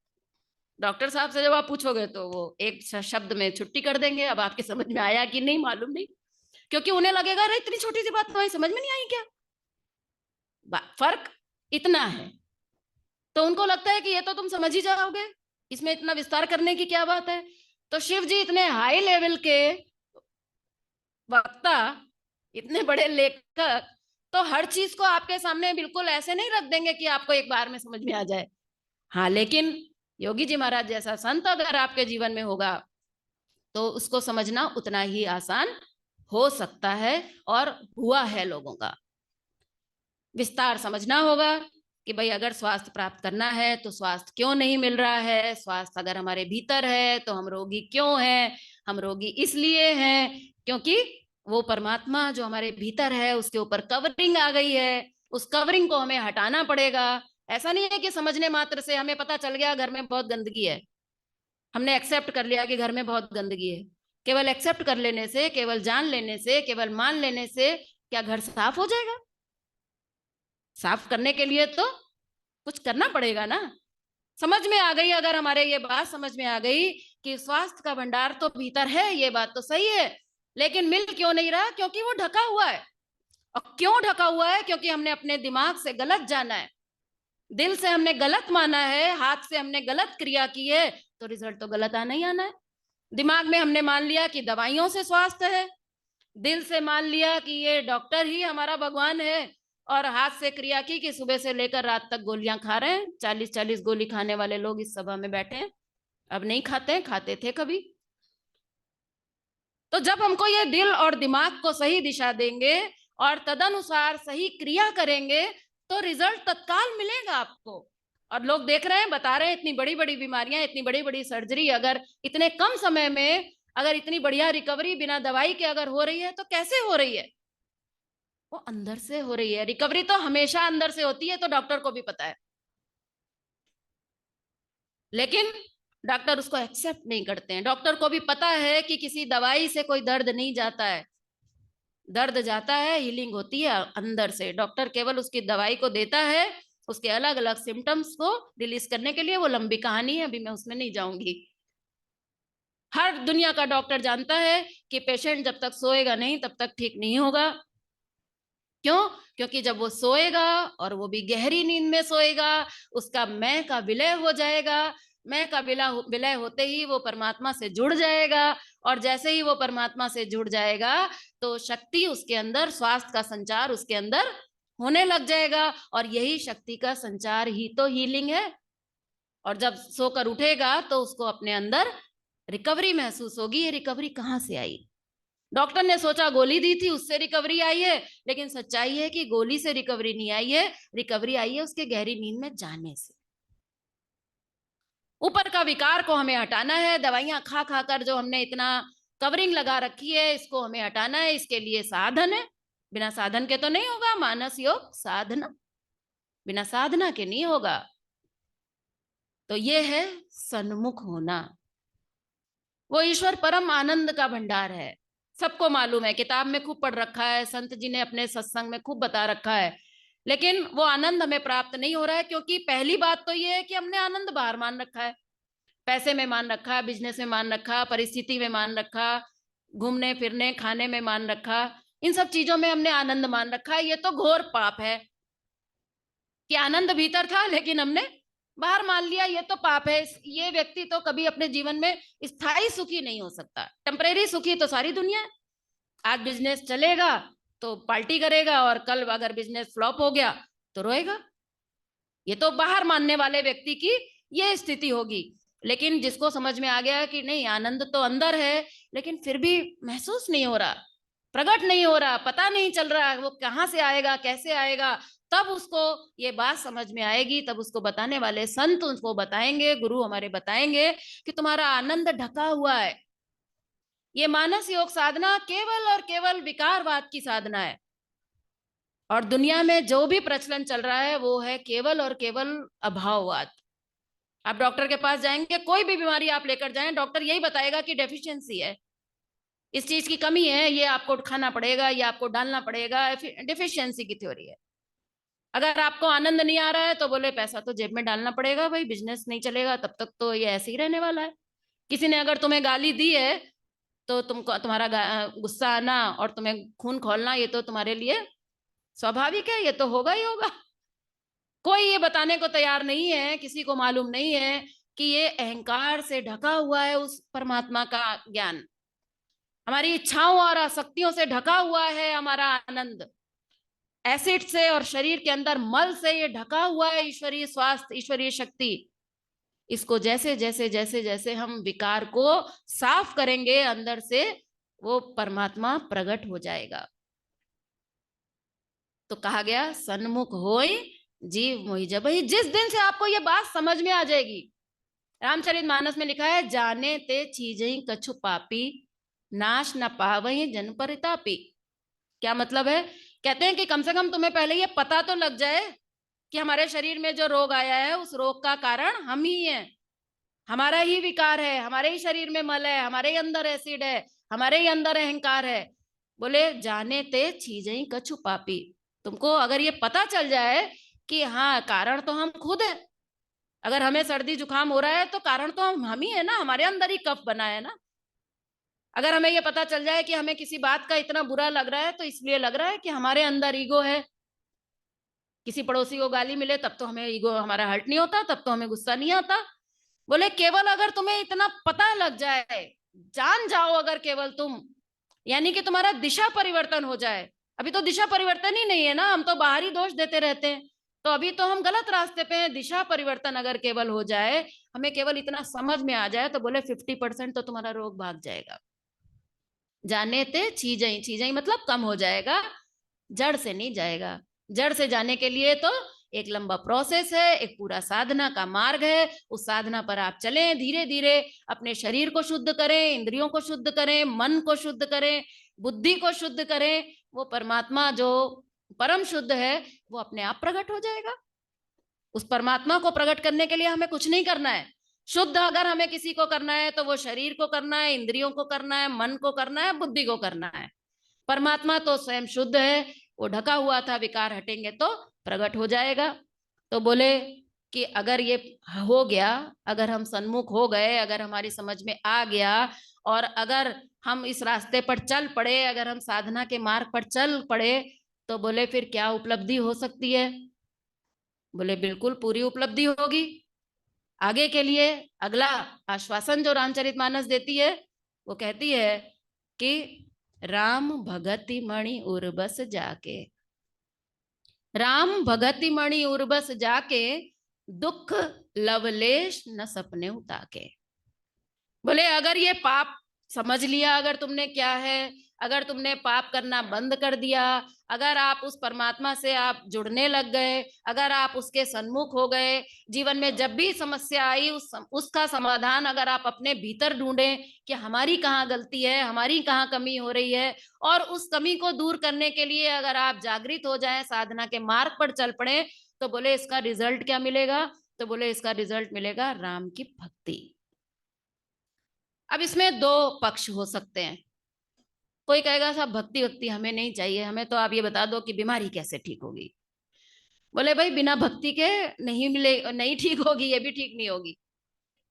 डॉक्टर साहब से जब आप पूछोगे तो वो एक शब्द में छुट्टी कर देंगे, अब आपके समझ में आया कि नहीं मालूम नहीं, क्योंकि उन्हें लगेगा अरे इतनी छोटी सी बात तुम्हारी समझ में नहीं आई क्या? फर्क इतना है। तो उनको लगता है कि ये तो तुम समझ ही जाओगे, इसमें इतना विस्तार करने की क्या बात है। तो शिव जी इतने हाई लेवल के वक्ता, इतने बड़े लेखक, तो हर चीज को आपके सामने बिल्कुल ऐसे नहीं रख देंगे कि आपको एक बार में समझ में आ जाए। हाँ, लेकिन योगी जी महाराज जैसा संत अगर आपके जीवन में होगा तो उसको समझना उतना ही आसान हो सकता है, और हुआ है लोगों का। विस्तार समझना होगा कि भाई अगर स्वास्थ्य प्राप्त करना है तो स्वास्थ्य क्यों नहीं मिल रहा है, स्वास्थ्य अगर हमारे भीतर है तो हम रोगी क्यों हैं? हम रोगी इसलिए हैं क्योंकि वो परमात्मा जो हमारे भीतर है उसके ऊपर कवरिंग आ गई है, उस कवरिंग को हमें हटाना पड़ेगा। ऐसा नहीं है कि समझने मात्र से हमें पता चल गया घर में बहुत गंदगी है, हमने एक्सेप्ट कर लिया कि घर में बहुत गंदगी है। केवल एक्सेप्ट कर लेने से, केवल जान लेने से, केवल मान लेने से क्या घर साफ हो जाएगा? साफ करने के लिए तो कुछ करना पड़ेगा ना। समझ में आ गई अगर हमारे ये बात समझ में आ गई कि स्वास्थ्य का भंडार तो भीतर है, ये बात तो सही है, लेकिन मिल क्यों नहीं रहा? क्योंकि वो ढका हुआ है। और क्यों ढका हुआ है? क्योंकि हमने अपने दिमाग से गलत जाना है। दिल से हमने गलत माना है, हाथ से हमने गलत क्रिया की है, तो रिजल्ट तो गलत आना ही आना है। दिमाग में हमने मान लिया कि दवाइयों से स्वास्थ्य है, दिल से मान लिया कि ये डॉक्टर ही हमारा भगवान है, और हाथ से क्रिया की कि सुबह से लेकर रात तक गोलियां खा रहे हैं। 40-40 गोली खाने वाले लोग इस सभा में बैठे हैं, अब नहीं खाते हैं, खाते थे कभी। तो जब हमको ये दिल और दिमाग को सही दिशा देंगे और तदनुसार सही क्रिया करेंगे, तो रिजल्ट तत्काल मिलेगा आपको। और लोग देख रहे हैं, बता रहे हैं, इतनी बड़ी बड़ी बीमारियां, इतनी बड़ी बड़ी सर्जरी अगर इतने कम समय में, अगर इतनी बढ़िया रिकवरी बिना दवाई के अगर हो रही है, तो कैसे हो रही है? वो अंदर से हो रही है। रिकवरी तो हमेशा अंदर से होती है, तो डॉक्टर को भी पता है, लेकिन डॉक्टर उसको एक्सेप्ट नहीं करते हैं। डॉक्टर को भी पता है कि किसी दवाई से कोई दर्द नहीं जाता है, दर्द जाता है, हीलिंग होती है अंदर से। डॉक्टर केवल उसकी दवाई को देता है, उसके अलग अलग सिम्टम्स को रिलीज करने के लिए। वो लंबी कहानी है, अभी मैं उसमें नहीं जाऊंगी। हर दुनिया का डॉक्टर जानता है कि पेशेंट जब तक सोएगा नहीं, तब तक ठीक नहीं होगा। क्यों? क्योंकि जब वो सोएगा, और वो भी गहरी नींद में सोएगा, उसका मैं का विलय हो जाएगा। मैं का विलय होते ही वो परमात्मा से जुड़ जाएगा, और जैसे ही वो परमात्मा से जुड़ जाएगा, तो शक्ति उसके अंदर, स्वास्थ्य का संचार उसके अंदर होने लग जाएगा। और यही शक्ति का संचार ही तो हीलिंग है। और जब सोकर उठेगा, तो उसको अपने अंदर रिकवरी महसूस होगी। ये रिकवरी कहाँ से आई? डॉक्टर ने सोचा गोली दी थी, उससे रिकवरी आई है, लेकिन सच्चाई है कि गोली से रिकवरी नहीं आई है, रिकवरी आई है उसके गहरी नींद में जाने से। ऊपर का विकार को हमें हटाना है। दवाइयां खा खा कर जो हमने इतना कवरिंग लगा रखी है, इसको हमें हटाना है। इसके लिए साधन है, बिना साधन के तो नहीं होगा। मानस योग साधना, बिना साधना के नहीं होगा। तो ये है सन्मुख होना। वो ईश्वर परम आनंद का भंडार है, सबको मालूम है, किताब में खूब पढ़ रखा है, संत जी ने अपने सत्संग में खूब बता रखा है। लेकिन वो आनंद हमें प्राप्त नहीं हो रहा है, क्योंकि पहली बात तो ये है कि हमने आनंद बाहर मान रखा है। पैसे में मान रखा, बिजनेस में मान रखा, परिस्थिति में मान रखा, घूमने फिरने खाने में मान रखा। इन सब चीजों में हमने आनंद मान रखा है। ये तो घोर पाप है कि आनंद भीतर था, लेकिन हमने बाहर मान लिया। ये तो पाप है। ये व्यक्ति तो कभी अपने जीवन में स्थायी सुखी नहीं हो सकता। टेम्परेरी सुखी तो सारी दुनिया है। आज बिजनेस चलेगा तो पार्टी करेगा, और कल अगर बिजनेस फ्लॉप हो गया तो रोएगा। ये तो बाहर मानने वाले व्यक्ति की ये स्थिति होगी। लेकिन जिसको समझ में आ गया कि नहीं, आनंद तो अंदर है, लेकिन फिर भी महसूस नहीं हो रहा, प्रकट नहीं हो रहा, पता नहीं चल रहा वो कहाँ से आएगा, कैसे आएगा, तब उसको ये बात समझ में आएगी। तब उसको बताने वाले संत उसको बताएंगे, गुरु हमारे बताएंगे कि तुम्हारा आनंद ढका हुआ है। ये मानस योग साधना केवल और केवल विकारवाद की साधना है। और दुनिया में जो भी प्रचलन चल रहा है, वो है केवल और केवल अभाववाद। आप डॉक्टर के पास जाएंगे, कोई भी बीमारी आप लेकर जाएं, डॉक्टर यही बताएगा कि डेफिशिएंसी है, इस चीज की कमी है, ये आपको खाना पड़ेगा, ये आपको डालना पड़ेगा। डेफिशिएंसी की थ्योरी है। अगर आपको आनंद नहीं आ रहा है, तो बोले पैसा तो जेब में डालना पड़ेगा भाई, बिजनेस नहीं चलेगा तब तक तो ये ऐसे ही रहने वाला है। किसी ने अगर तुम्हें गाली दी है, तो तुमको तुम्हारा गुस्सा आना और तुम्हें खून खौलना, ये तो तुम्हारे लिए स्वाभाविक है, ये तो होगा ही होगा। कोई ये बताने को तैयार नहीं है, किसी को मालूम नहीं है कि ये अहंकार से ढका हुआ है उस परमात्मा का ज्ञान। हमारी इच्छाओं और आसक्तियों से ढका हुआ है हमारा आनंद। एसिड से और शरीर के अंदर मल से ये ढका हुआ है ईश्वरीय स्वास्थ्य, ईश्वरीय शक्ति। इसको जैसे जैसे जैसे जैसे हम विकार को साफ करेंगे अंदर से, वो परमात्मा प्रकट हो जाएगा। तो कहा गया सन्मुख होई जीव मोहि जबहि। जिस दिन से आपको ये बात समझ में आ जाएगी, रामचरितमानस में लिखा है, जाने ते चीजहि कछु पापी, नाश न पावहि जन परितापी। क्या मतलब है? कहते हैं कि कम से कम तुम्हें पहले ये पता तो लग जाए कि हमारे शरीर में जो रोग आया है, उस रोग का कारण हम ही हैं, हमारा ही विकार है, हमारे ही शरीर में मल है, हमारे ही अंदर एसिड है, हमारे ही अंदर अहंकार है। बोले जाने ते चीजें कछु पापी। तुमको अगर ये पता चल जाए कि हाँ, कारण तो हम खुद है। अगर हमें सर्दी जुकाम हो रहा है, तो कारण तो हम ही है ना, हमारे अंदर ही कफ बना है ना। अगर हमें ये पता चल जाए कि हमें किसी बात का इतना बुरा लग रहा है, तो इसलिए लग रहा है कि हमारे अंदर ईगो है, किसी पड़ोसी को गाली मिले तब तो हमें ईगो हमारा हर्ट नहीं होता, तब तो हमें गुस्सा नहीं आता। बोले केवल अगर तुम्हें इतना पता लग जाए, जान जाओ अगर केवल तुम, यानी कि तुम्हारा दिशा परिवर्तन हो जाए। अभी तो दिशा परिवर्तन ही नहीं है ना, हम तो बाहरी दोष देते रहते हैं, तो अभी तो हम गलत रास्ते पे हैं। दिशा परिवर्तन अगर केवल हो जाए, हमें केवल इतना समझ में आ जाए, तो बोले 50% तो तुम्हारा रोग भाग जाएगा। जाने ते चीजें चीजें मतलब कम हो जाएगा, जड़ से नहीं जाएगा। जड़ से जाने के लिए तो एक लंबा प्रोसेस है, एक पूरा साधना का मार्ग है। उस साधना पर आप चलें धीरे धीरे, अपने शरीर को शुद्ध करें, इंद्रियों को शुद्ध करें, मन को शुद्ध करें, बुद्धि को शुद्ध करें। वो परमात्मा जो परम शुद्ध है वो अपने आप प्रकट हो जाएगा। उस परमात्मा को प्रकट करने के लिए हमें कुछ नहीं करना है। शुद्ध अगर हमें किसी को करना है तो वो शरीर को करना है, इंद्रियों को करना है, मन को करना है, बुद्धि को करना है। परमात्मा तो स्वयं शुद्ध है, वो ढका हुआ था, विकार हटेंगे तो प्रकट हो जाएगा। तो बोले कि अगर ये हो गया, अगर हम सन्मुख हो गए, अगर हमारी समझ में आ गया, और अगर हम इस रास्ते पर चल पड़े, अगर हम साधना के मार्ग पर चल पड़े, तो बोले फिर क्या उपलब्धि हो सकती है? बोले बिल्कुल पूरी उपलब्धि होगी। आगे के लिए अगला आश्वासन जो रामचरितमानस देती है, वो कहती है कि राम भगति मणि उर्बस जाके, राम भगति मणि उर्बस जाके, दुख लवलेश न सपने उताके। बोले अगर ये पाप समझ लिया, अगर तुमने क्या है, अगर तुमने पाप करना बंद कर दिया, अगर आप उस परमात्मा से आप जुड़ने लग गए, अगर आप उसके सन्मुख हो गए, जीवन में जब भी समस्या आई उसका समाधान अगर आप अपने भीतर ढूंढे कि हमारी कहाँ गलती है, हमारी कहाँ कमी हो रही है, और उस कमी को दूर करने के लिए अगर आप जागृत हो जाएं, साधना के मार्ग पर चल पड़े, तो बोले इसका रिजल्ट क्या मिलेगा? तो बोले इसका रिजल्ट मिलेगा राम की भक्ति। अब इसमें दो पक्ष हो सकते हैं। कोई कहेगा साहब भक्ति भक्ति हमें नहीं चाहिए, हमें तो आप ये बता दो कि बीमारी कैसे ठीक होगी। बोले भाई बिना भक्ति के नहीं मिले, नहीं ठीक होगी, ये भी ठीक नहीं होगी।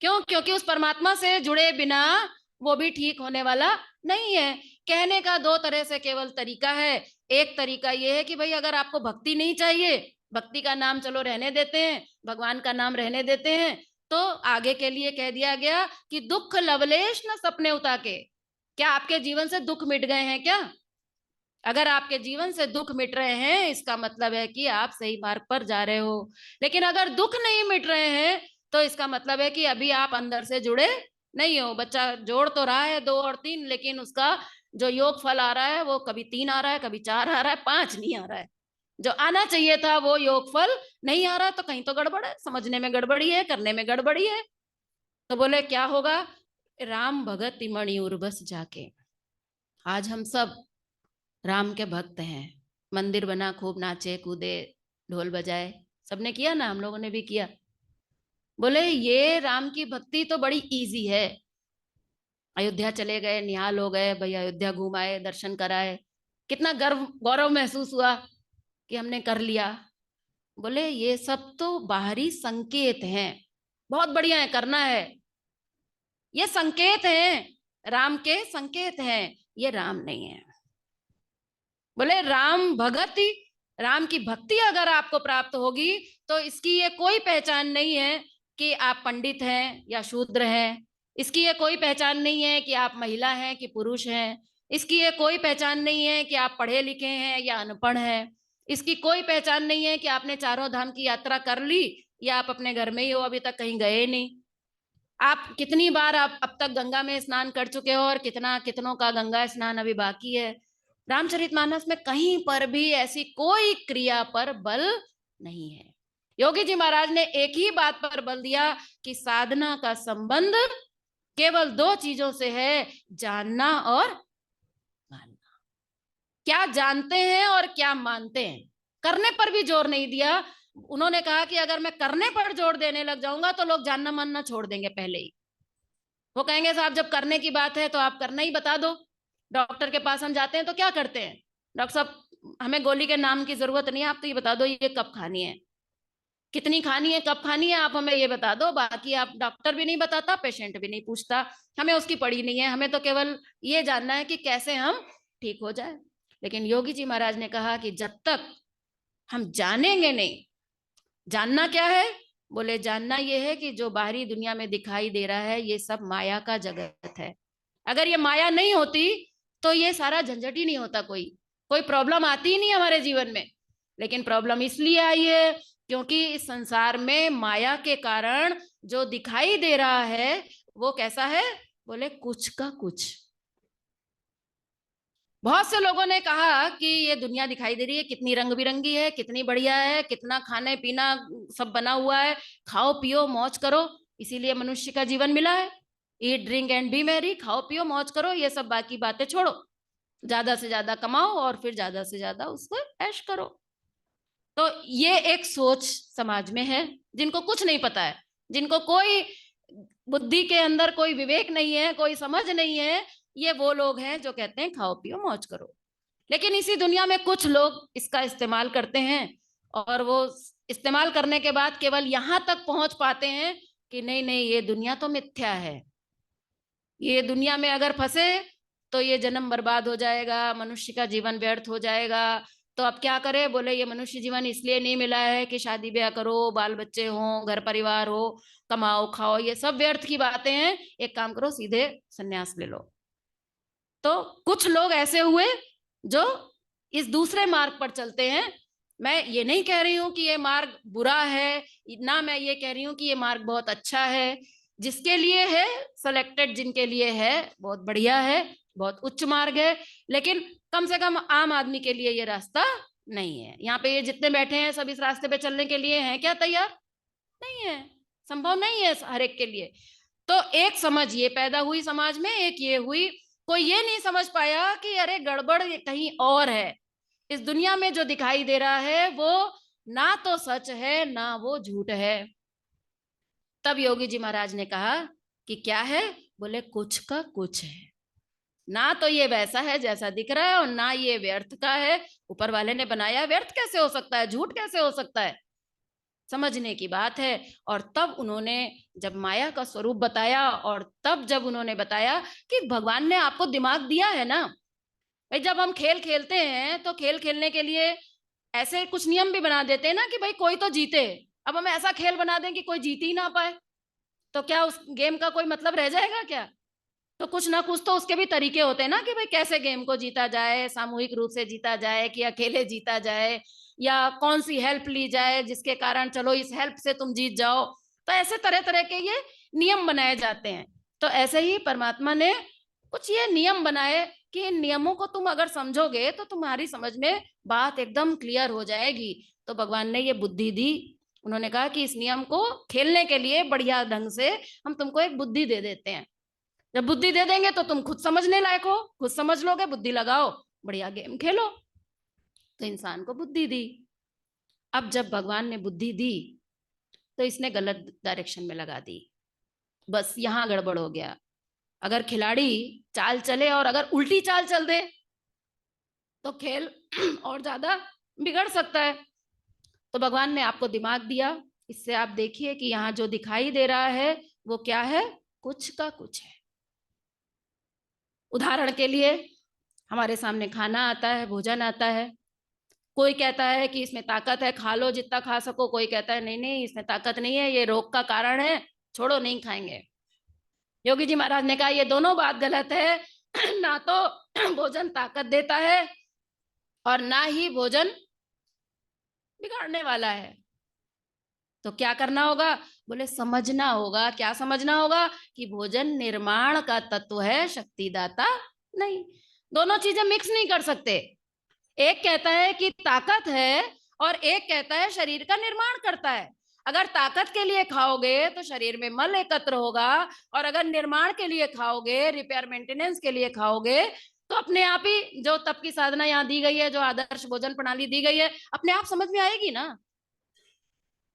क्यों? क्योंकि उस परमात्मा से जुड़े बिना वो भी ठीक होने वाला नहीं है। कहने का दो तरह से केवल तरीका है। एक तरीका ये है कि भाई अगर आपको भक्ति नहीं चाहिए, भक्ति का नाम चलो रहने देते हैं, भगवान का नाम रहने देते हैं, तो आगे के लिए कह दिया गया कि दुख लवलेश न सपने उताके। क्या आपके जीवन से दुख मिट गए हैं क्या? अगर आपके जीवन से दुख मिट रहे हैं, इसका मतलब है कि आप सही मार्ग पर जा रहे हो। लेकिन अगर दुख नहीं मिट रहे हैं, तो इसका मतलब है कि अभी आप अंदर से जुड़े नहीं हो। बच्चा जोड़ तो रहा है 2 और 3, लेकिन उसका जो योग फल आ रहा है वो कभी 3 आ रहा है, कभी 4 आ रहा है, 5 नहीं आ रहा है। जो आना चाहिए था वो योग फल नहीं आ रहा है, तो कहीं तो गड़बड़ है, समझने में गड़बड़ी है, करने में गड़बड़ी है। तो बोले क्या होगा? राम भगत मणि उर्बस जाके। आज हम सब राम के भक्त हैं। मंदिर बना, खूब नाचे कूदे, ढोल बजाए, सबने किया ना, हम लोगों ने भी किया। बोले ये राम की भक्ति तो बड़ी इजी है। अयोध्या चले गए, निहाल हो गए भाई, अयोध्या घुमाए, दर्शन कराए, कितना गर्व गौरव महसूस हुआ कि हमने कर लिया। बोले ये सब तो बाहरी संकेत हैं, बहुत बढ़िया है, करना है, ये संकेत हैं, राम के संकेत हैं, ये राम नहीं है। बोले राम भगति, राम की भक्ति अगर आपको प्राप्त होगी, तो इसकी ये कोई पहचान नहीं है कि आप पंडित हैं या शूद्र हैं। इसकी ये कोई पहचान नहीं है कि आप महिला हैं कि पुरुष हैं। इसकी ये कोई पहचान नहीं है कि आप पढ़े लिखे हैं या अनपढ़ हैं। इसकी कोई पहचान नहीं है कि आपने चारों धाम की यात्रा कर ली या आप अपने घर में ही हो, अभी तक कहीं गए नहीं। आप कितनी बार आप अब तक गंगा में स्नान कर चुके हो, और कितना कितनों का गंगा स्नान अभी बाकी है। रामचरितमानस में कहीं पर भी ऐसी कोई क्रिया पर बल नहीं है। योगी जी महाराज ने एक ही बात पर बल दिया कि साधना का संबंध केवल 2 चीजों से है, जानना और मानना। क्या जानते हैं और क्या मानते हैं, करने पर भी जोर नहीं दिया। उन्होंने कहा कि अगर मैं करने पर जोर देने लग जाऊंगा तो लोग जानना मानना छोड़ देंगे पहले ही। वो कहेंगे साहब जब करने की बात है तो आप करना ही बता दो। डॉक्टर के पास हम जाते हैं तो क्या करते हैं? डॉक्टर साहब हमें गोली के नाम की जरूरत नहीं है, आप तो ये बता दो ये कब खानी है, कितनी खानी है, कब खानी है, आप हमें ये बता दो। बाकी आप, डॉक्टर भी नहीं बताता, पेशेंट भी नहीं पूछता, हमें उसकी पड़ी नहीं है, हमें तो केवल ये जानना है कि कैसे हम ठीक हो जाए। लेकिन योगी जी महाराज ने कहा कि जब तक हम जानेंगे नहीं। जानना क्या है? बोले जानना ये है कि जो बाहरी दुनिया में दिखाई दे रहा है ये सब माया का जगत है। अगर ये माया नहीं होती तो ये सारा झंझट ही नहीं होता, कोई कोई प्रॉब्लम आती ही नहीं हमारे जीवन में। लेकिन प्रॉब्लम इसलिए आई है क्योंकि इस संसार में माया के कारण जो दिखाई दे रहा है वो कैसा है? बोले कुछ का कुछ। बहुत से लोगों ने कहा कि ये दुनिया दिखाई दे रही है कितनी रंग बिरंगी है, कितनी बढ़िया है, कितना खाने पीना सब बना हुआ है, खाओ पियो मौज करो, इसीलिए मनुष्य का जीवन मिला है। Eat drink and B Mary, खाओ पियो मौज करो, ये सब बाकी बातें छोड़ो, ज्यादा से ज्यादा कमाओ और फिर ज्यादा से ज्यादा उसको ऐश करो। तो ये एक सोच समाज में है। जिनको कुछ नहीं पता है, जिनको कोई बुद्धि के अंदर कोई विवेक नहीं है, कोई समझ नहीं है, ये वो लोग हैं जो कहते हैं खाओ पियो मौज करो। लेकिन इसी दुनिया में कुछ लोग इसका इस्तेमाल करते हैं और वो इस्तेमाल करने के बाद केवल यहां तक पहुंच पाते हैं कि नहीं नहीं ये दुनिया तो मिथ्या है, ये दुनिया में अगर फंसे तो ये जन्म बर्बाद हो जाएगा, मनुष्य का जीवन व्यर्थ हो जाएगा। तो अब क्या करें? बोले ये मनुष्य जीवन इसलिए नहीं मिला है कि शादी ब्याह करो, बाल बच्चे हों, घर परिवार हो, कमाओ खाओ, ये सब व्यर्थ की बातें हैं। एक काम करो, सीधे संन्यास ले लो। तो कुछ लोग ऐसे हुए जो इस दूसरे मार्ग पर चलते हैं। मैं ये नहीं कह रही हूं कि ये मार्ग बुरा है, ना मैं ये कह रही हूं कि ये मार्ग बहुत अच्छा है। जिसके लिए है, सेलेक्टेड जिनके लिए है, बहुत बढ़िया है, बहुत उच्च मार्ग है। लेकिन कम से कम आम आदमी के लिए ये रास्ता नहीं है। यहाँ पे ये जितने बैठे हैं सब इस रास्ते पे चलने के लिए हैं क्या तैयार? नहीं है, संभव नहीं है हर एक के लिए। तो एक समझ ये पैदा हुई समाज में, एक ये हुई, कोई ये नहीं समझ पाया कि अरे गड़बड़ कहीं और है। इस दुनिया में जो दिखाई दे रहा है वो ना तो सच है ना वो झूठ है। तब योगी जी महाराज ने कहा कि क्या है? बोले कुछ का कुछ है। ना तो ये वैसा है जैसा दिख रहा है और ना ये व्यर्थ का है। ऊपर वाले ने बनाया, व्यर्थ कैसे हो सकता है, झूठ कैसे हो सकता है? समझने की बात है। और तब उन्होंने जब माया का स्वरूप बताया और तब जब उन्होंने बताया कि भगवान ने आपको दिमाग दिया है ना भाई, जब हम खेल खेलते हैं तो खेल खेलने के लिए ऐसे कुछ नियम भी बना देते हैं ना कि भाई कोई तो जीते। अब हम ऐसा खेल बना दें कि कोई जीत ही ना पाए, तो क्या उस गेम का कोई मतलब रह जाएगा क्या? तो कुछ ना कुछ तो उसके भी तरीके होते हैं ना कि भाई कैसे गेम को जीता जाए, सामूहिक रूप से जीता जाए कि अकेले जीता जाए, या कौन सी हेल्प ली जाए जिसके कारण चलो इस हेल्प से तुम जीत जाओ। तो ऐसे तरह तरह के ये नियम बनाए जाते हैं। तो ऐसे ही परमात्मा ने कुछ ये नियम बनाए कि इन नियमों को तुम अगर समझोगे तो तुम्हारी समझ में बात एकदम क्लियर हो जाएगी। तो भगवान ने ये बुद्धि दी। उन्होंने कहा कि इस नियम को खेलने के लिए बढ़िया ढंग से हम तुमको एक बुद्धि दे देते हैं। जब बुद्धि दे देंगे तो तुम खुद समझने लायक हो, खुद समझ लोगे, बुद्धि लगाओ, बढ़िया गेम खेलो। तो इंसान को बुद्धि दी। अब जब भगवान ने बुद्धि दी तो इसने गलत डायरेक्शन में लगा दी। बस यहां गड़बड़ हो गया। अगर खिलाड़ी चाल चले और अगर उल्टी चाल चल दे तो खेल और ज्यादा बिगड़ सकता है। तो भगवान ने आपको दिमाग दिया, इससे आप देखिए कि यहाँ जो दिखाई दे रहा है वो क्या है? कुछ का कुछ है। उदाहरण के लिए हमारे सामने खाना आता है, भोजन आता है। कोई कहता है कि इसमें ताकत है, खा लो जितना खा सको। कोई कहता है नहीं नहीं इसमें ताकत नहीं है, ये रोग का कारण है, छोड़ो नहीं खाएंगे। योगी जी महाराज ने कहा ये दोनों बात गलत है। ना तो भोजन ताकत देता है और ना ही भोजन बिगाड़ने वाला है। तो क्या करना होगा? बोले समझना होगा। क्या समझना होगा? कि भोजन निर्माण का तत्व है, शक्तिदाता नहीं। दोनों चीजें मिक्स नहीं कर सकते। एक कहता है कि ताकत है और एक कहता है शरीर का निर्माण करता है। अगर ताकत के लिए खाओगे तो शरीर में मल एकत्र होगा, और अगर निर्माण के लिए खाओगे, रिपेयर मेंटेनेंस के लिए खाओगे, तो अपने आप ही जो तप की साधना यहाँ दी गई है, जो आदर्श भोजन प्रणाली दी गई है, अपने आप समझ में आएगी ना।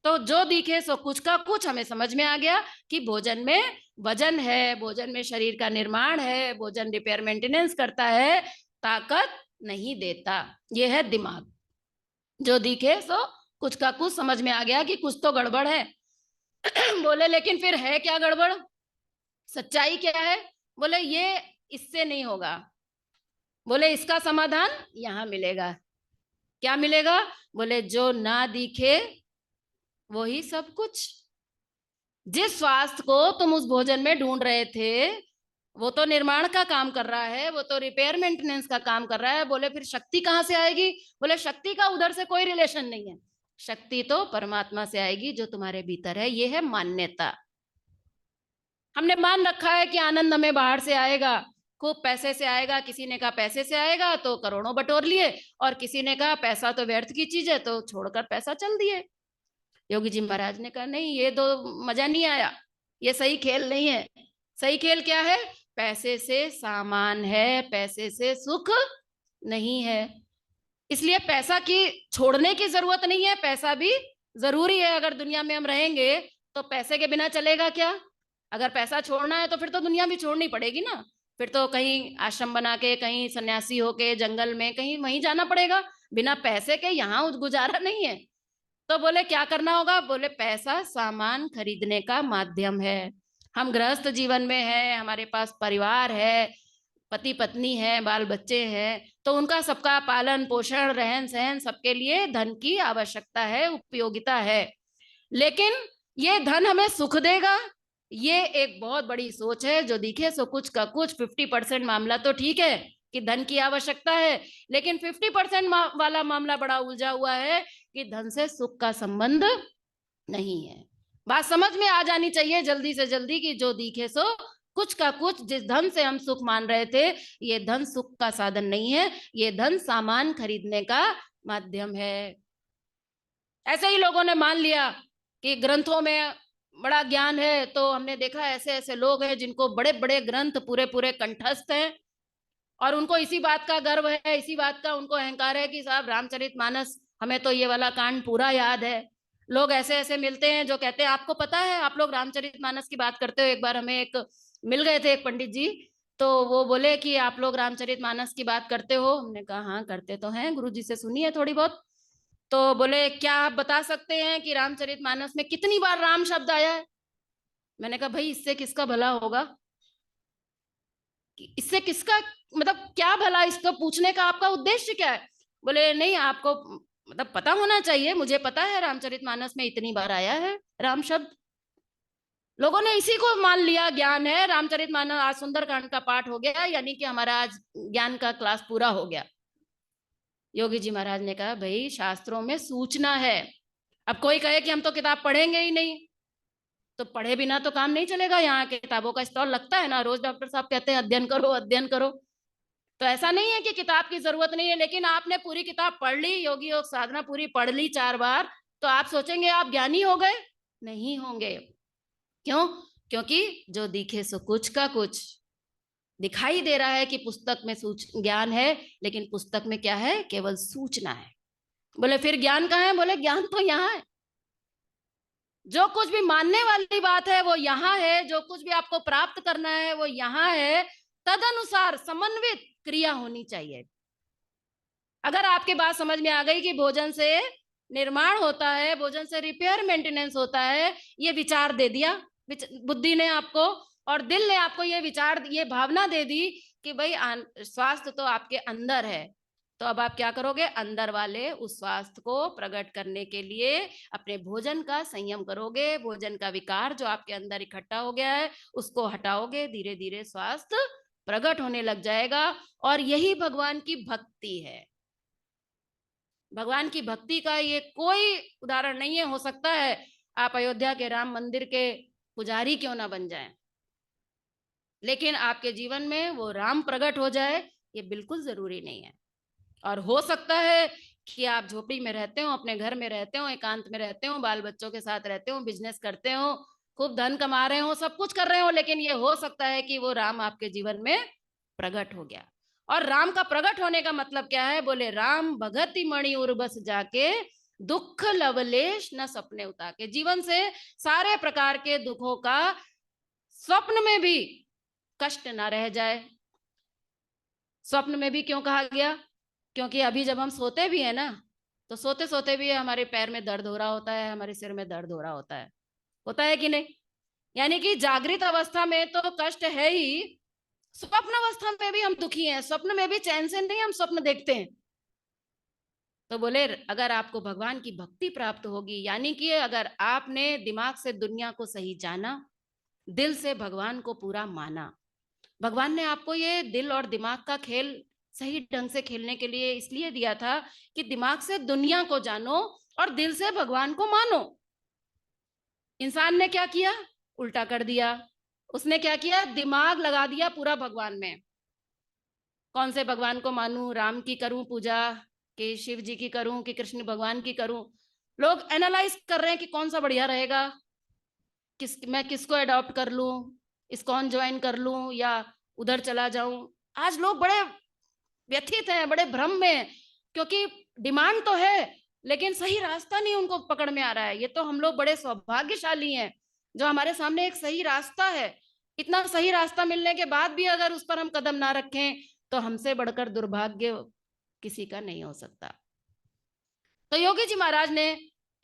तो जो दिखे सो कुछ का कुछ हमें समझ में आ गया कि भोजन में वजन है, भोजन में शरीर का निर्माण है, भोजन रिपेयर मेंटेनेंस करता है, ताकत नहीं देता। ये है दिमाग। जो दिखे सो कुछ का कुछ समझ में आ गया कि कुछ तो गड़बड़ है। बोले लेकिन फिर है क्या गड़बड़? सच्चाई क्या है? बोले ये इससे नहीं होगा। बोले इसका समाधान यहाँ मिलेगा। क्या मिलेगा? बोले जो ना दिखे वही सब कुछ। जिस स्वास्थ्य को तुम उस भोजन में ढूंढ रहे थे, वो तो निर्माण का काम कर रहा है, वो तो रिपेयर मेंटेनेंस का काम कर रहा है। बोले फिर शक्ति कहाँ से आएगी? बोले शक्ति का उधर से कोई रिलेशन नहीं है। शक्ति तो परमात्मा से आएगी जो तुम्हारे भीतर है। ये है मान्यता। हमने मान रखा है कि आनंद हमें बाहर से आएगा, खूब पैसे से आएगा। किसी ने कहा पैसे से आएगा तो करोड़ों बटोर लिए, और किसी ने कहा पैसा तो व्यर्थ की चीज है तो छोड़कर पैसा चल दिए। योगी जी महाराज ने कहा नहीं, ये तो मजा नहीं आया, ये सही खेल नहीं है। सही खेल क्या है? पैसे से सामान है, पैसे से सुख नहीं है। इसलिए पैसा की छोड़ने की जरूरत नहीं है, पैसा भी जरूरी है। अगर दुनिया में हम रहेंगे तो पैसे के बिना चलेगा क्या? अगर पैसा छोड़ना है तो फिर तो दुनिया भी छोड़नी पड़ेगी ना। फिर तो कहीं आश्रम बना के, कहीं सन्यासी होके जंगल में कहीं वहीं जाना पड़ेगा। बिना पैसे के यहाँ गुजारा नहीं है। तो बोले क्या करना होगा? बोले पैसा सामान खरीदने का माध्यम है। हम गृहस्थ जीवन में है, हमारे पास परिवार है, पति पत्नी है, बाल बच्चे हैं, तो उनका सबका पालन पोषण रहन सहन सबके लिए धन की आवश्यकता है, उपयोगिता है। लेकिन ये धन हमें सुख देगा, ये एक बहुत बड़ी सोच है। जो दिखे सो कुछ का कुछ। 50% मामला तो ठीक है कि धन की आवश्यकता है, लेकिन 50% वाला मामला बड़ा उलझा हुआ है कि धन से सुख का संबंध नहीं है। बात समझ में आ जानी चाहिए जल्दी से जल्दी कि जो दिखे सो कुछ का कुछ। जिस धन से हम सुख मान रहे थे, ये धन सुख का साधन नहीं है, ये धन सामान खरीदने का माध्यम है। ऐसे ही लोगों ने मान लिया कि ग्रंथों में बड़ा ज्ञान है, तो हमने देखा ऐसे ऐसे लोग हैं जिनको बड़े बड़े ग्रंथ पूरे पूरे कंठस्थ हैं, और उनको इसी बात का गर्व है, इसी बात का उनको अहंकार है कि साहब रामचरितमानस, हमें तो ये वाला कांड पूरा याद है। लोग ऐसे ऐसे मिलते हैं जो कहते हैं आपको पता है, आप लोग रामचरितमानस की बात करते हो। एक बार हमें एक मिल गए थे, एक पंडित जी, तो वो बोले कि आप लोग रामचरितमानस की बात करते हो। हमने कहा हाँ करते तो हैं, गुरु जी से सुनी है थोड़ी बहुत। तो बोले क्या आप बता सकते हैं कि रामचरितमानस में कितनी बार राम शब्द आया है? मैंने कहा भाई इससे किसका भला होगा, इससे किसका मतलब क्या भला, इसको पूछने का आपका उद्देश्य क्या है? बोले नहीं आपको मतलब पता होना चाहिए, मुझे पता है रामचरितमानस में इतनी बार आया है राम शब्द। लोगों ने इसी को मान लिया ज्ञान है। रामचरितमानस, आज सुंदरकांड का पाठ हो गया, यानी कि हमारा आज ज्ञान का क्लास पूरा हो गया। योगी जी महाराज ने कहा भाई शास्त्रों में सूचना है। अब कोई कहे कि हम तो किताब पढ़ेंगे ही नहीं, तो पढ़े बिना तो काम नहीं चलेगा। यहाँ किताबों का स्टॉल लगता है ना, रोज डॉक्टर साहब कहते हैं अध्ययन करो अध्ययन करो। तो ऐसा नहीं है कि किताब की जरूरत नहीं है, लेकिन आपने पूरी किताब पढ़ ली, योगी योग साधना पूरी पढ़ ली 4 बार, तो आप सोचेंगे आप ज्ञानी हो गए? नहीं होंगे। क्यों? क्योंकि जो दिखे सो कुछ का कुछ। दिखाई दे रहा है कि पुस्तक में ज्ञान है, लेकिन पुस्तक में क्या है? केवल सूचना है। बोले फिर ज्ञान कहाँ है? बोले ज्ञान तो यहाँ है। जो कुछ भी मानने वाली बात है वो यहाँ है, जो कुछ भी आपको प्राप्त करना है वो यहाँ है। तद अनुसार समन्वित क्रिया होनी चाहिए। अगर आपके बात समझ में आ गई कि भोजन से निर्माण होता है, भोजन से रिपेयर मेंटेनेंस होता है, ये विचार दे दिया बुद्धि ने आपको, और दिल ने आपको ये विचार, ये भावना दे दी कि भाई स्वास्थ्य तो आपके अंदर है। तो अब आप क्या करोगे? अंदर वाले उस स्वास्थ्य को प्रकट करने के लिए अपने भोजन का संयम करोगे। भोजन का विकार जो आपके अंदर इकट्ठा हो गया है उसको हटाओगे, धीरे धीरे स्वास्थ्य प्रकट होने लग जाएगा। और यही भगवान की भक्ति है। भगवान की भक्ति का ये कोई उदाहरण नहीं है। हो सकता है आप अयोध्या के राम मंदिर के पुजारी क्यों ना बन जाएं, लेकिन आपके जीवन में वो राम प्रकट हो जाए ये बिल्कुल जरूरी नहीं है। और हो सकता है कि आप झोपड़ी में रहते हो, अपने घर में रहते हो, एकांत में रहते हो, बाल बच्चों के साथ रहते हो, बिजनेस करते हो, खूब धन कमा रहे हो, सब कुछ कर रहे हो, लेकिन ये हो सकता है कि वो राम आपके जीवन में प्रकट हो गया। और राम का प्रकट होने का मतलब क्या है? बोले राम भगति मणि उर्बस जाके, दुख लवलेश न सपने उता के। जीवन से सारे प्रकार के दुखों का स्वप्न में भी कष्ट ना रह जाए। स्वप्न में भी क्यों कहा गया? क्योंकि अभी जब हम सोते भी है ना, तो सोते सोते भी हमारे पैर में दर्द हो रहा होता है, हमारे सिर में दर्द हो रहा होता है कि नहीं? यानी कि जागृत अवस्था में तो कष्ट है ही, स्वप्न अवस्था में भी हम दुखी हैं, स्वप्न में भी चैन से नहीं हम स्वप्न देखते हैं। तो बोले अगर आपको भगवान की भक्ति प्राप्त होगी, यानी कि अगर आपने दिमाग से दुनिया को सही जाना, दिल से भगवान को पूरा माना, भगवान ने आपको ये दिल और दिमाग का खेल सही ढंग से खेलने के लिए इसलिए दिया था कि दिमाग से दुनिया को जानो और दिल से भगवान को मानो। इंसान ने क्या किया? उल्टा कर दिया। उसने क्या किया? दिमाग लगा दिया पूरा भगवान में। कौन से भगवान को मानूं? राम की करूं पूजा कि शिव जी की करूं कि कृष्ण भगवान की करूं? लोग एनालाइज कर रहे हैं कि कौन सा बढ़िया रहेगा, मैं किसको अडॉप्ट कर लूं, इस्कॉन ज्वाइन कर लूं या उधर चला जाऊं। आज लोग बड़े व्यथित हैं, बड़े भ्रम में हैं, क्योंकि डिमांड तो है लेकिन सही रास्ता नहीं उनको पकड़ में आ रहा है। ये तो हम लोग बड़े सौभाग्यशाली हैं जो हमारे सामने एक सही रास्ता है। इतना सही रास्ता मिलने के बाद भी अगर उस पर हम कदम ना रखें तो हमसे बढ़कर दुर्भाग्य किसी का नहीं हो सकता। तो योगी जी महाराज ने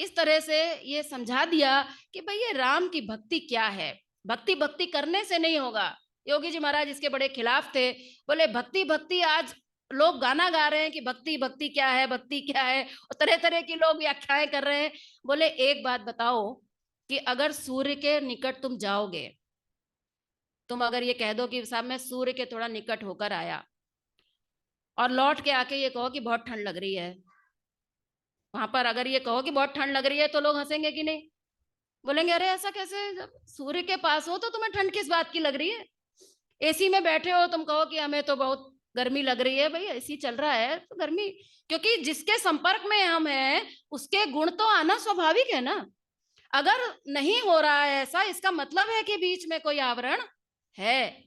इस तरह से ये समझा दिया कि भाई ये राम की भक्ति क्या है। भक्ति भक्ति करने से नहीं होगा। योगी जी महाराज इसके बड़े खिलाफ थे। बोले भक्ति भक्ति, आज लोग गाना गा रहे हैं कि भक्ति भक्ति क्या है, भक्ति क्या है, और तरह तरह की लोग व्याख्याएं कर रहे हैं। बोले एक बात बताओ कि अगर सूर्य के निकट तुम जाओगे, तुम अगर ये कह दो कि साहब मैं सूर्य के थोड़ा निकट होकर आया, और लौट के आके ये कहो कि बहुत ठंड लग रही है, वहां पर अगर ये कहो कि बहुत ठंड लग रही है तो लोग हंसेंगे कि नहीं? बोलेंगे अरे ऐसा कैसे, जब सूर्य के पास हो तो तुम्हें ठंड किस बात की लग रही है? एसी में बैठे हो, तुम कहो कि हमें तो बहुत गर्मी लग रही है, भाई एसी चल रहा है तो गर्मी, क्योंकि जिसके संपर्क में हम हैं उसके गुण तो आना स्वाभाविक है ना। अगर नहीं हो रहा है ऐसा, इसका मतलब है कि बीच में कोई आवरण है।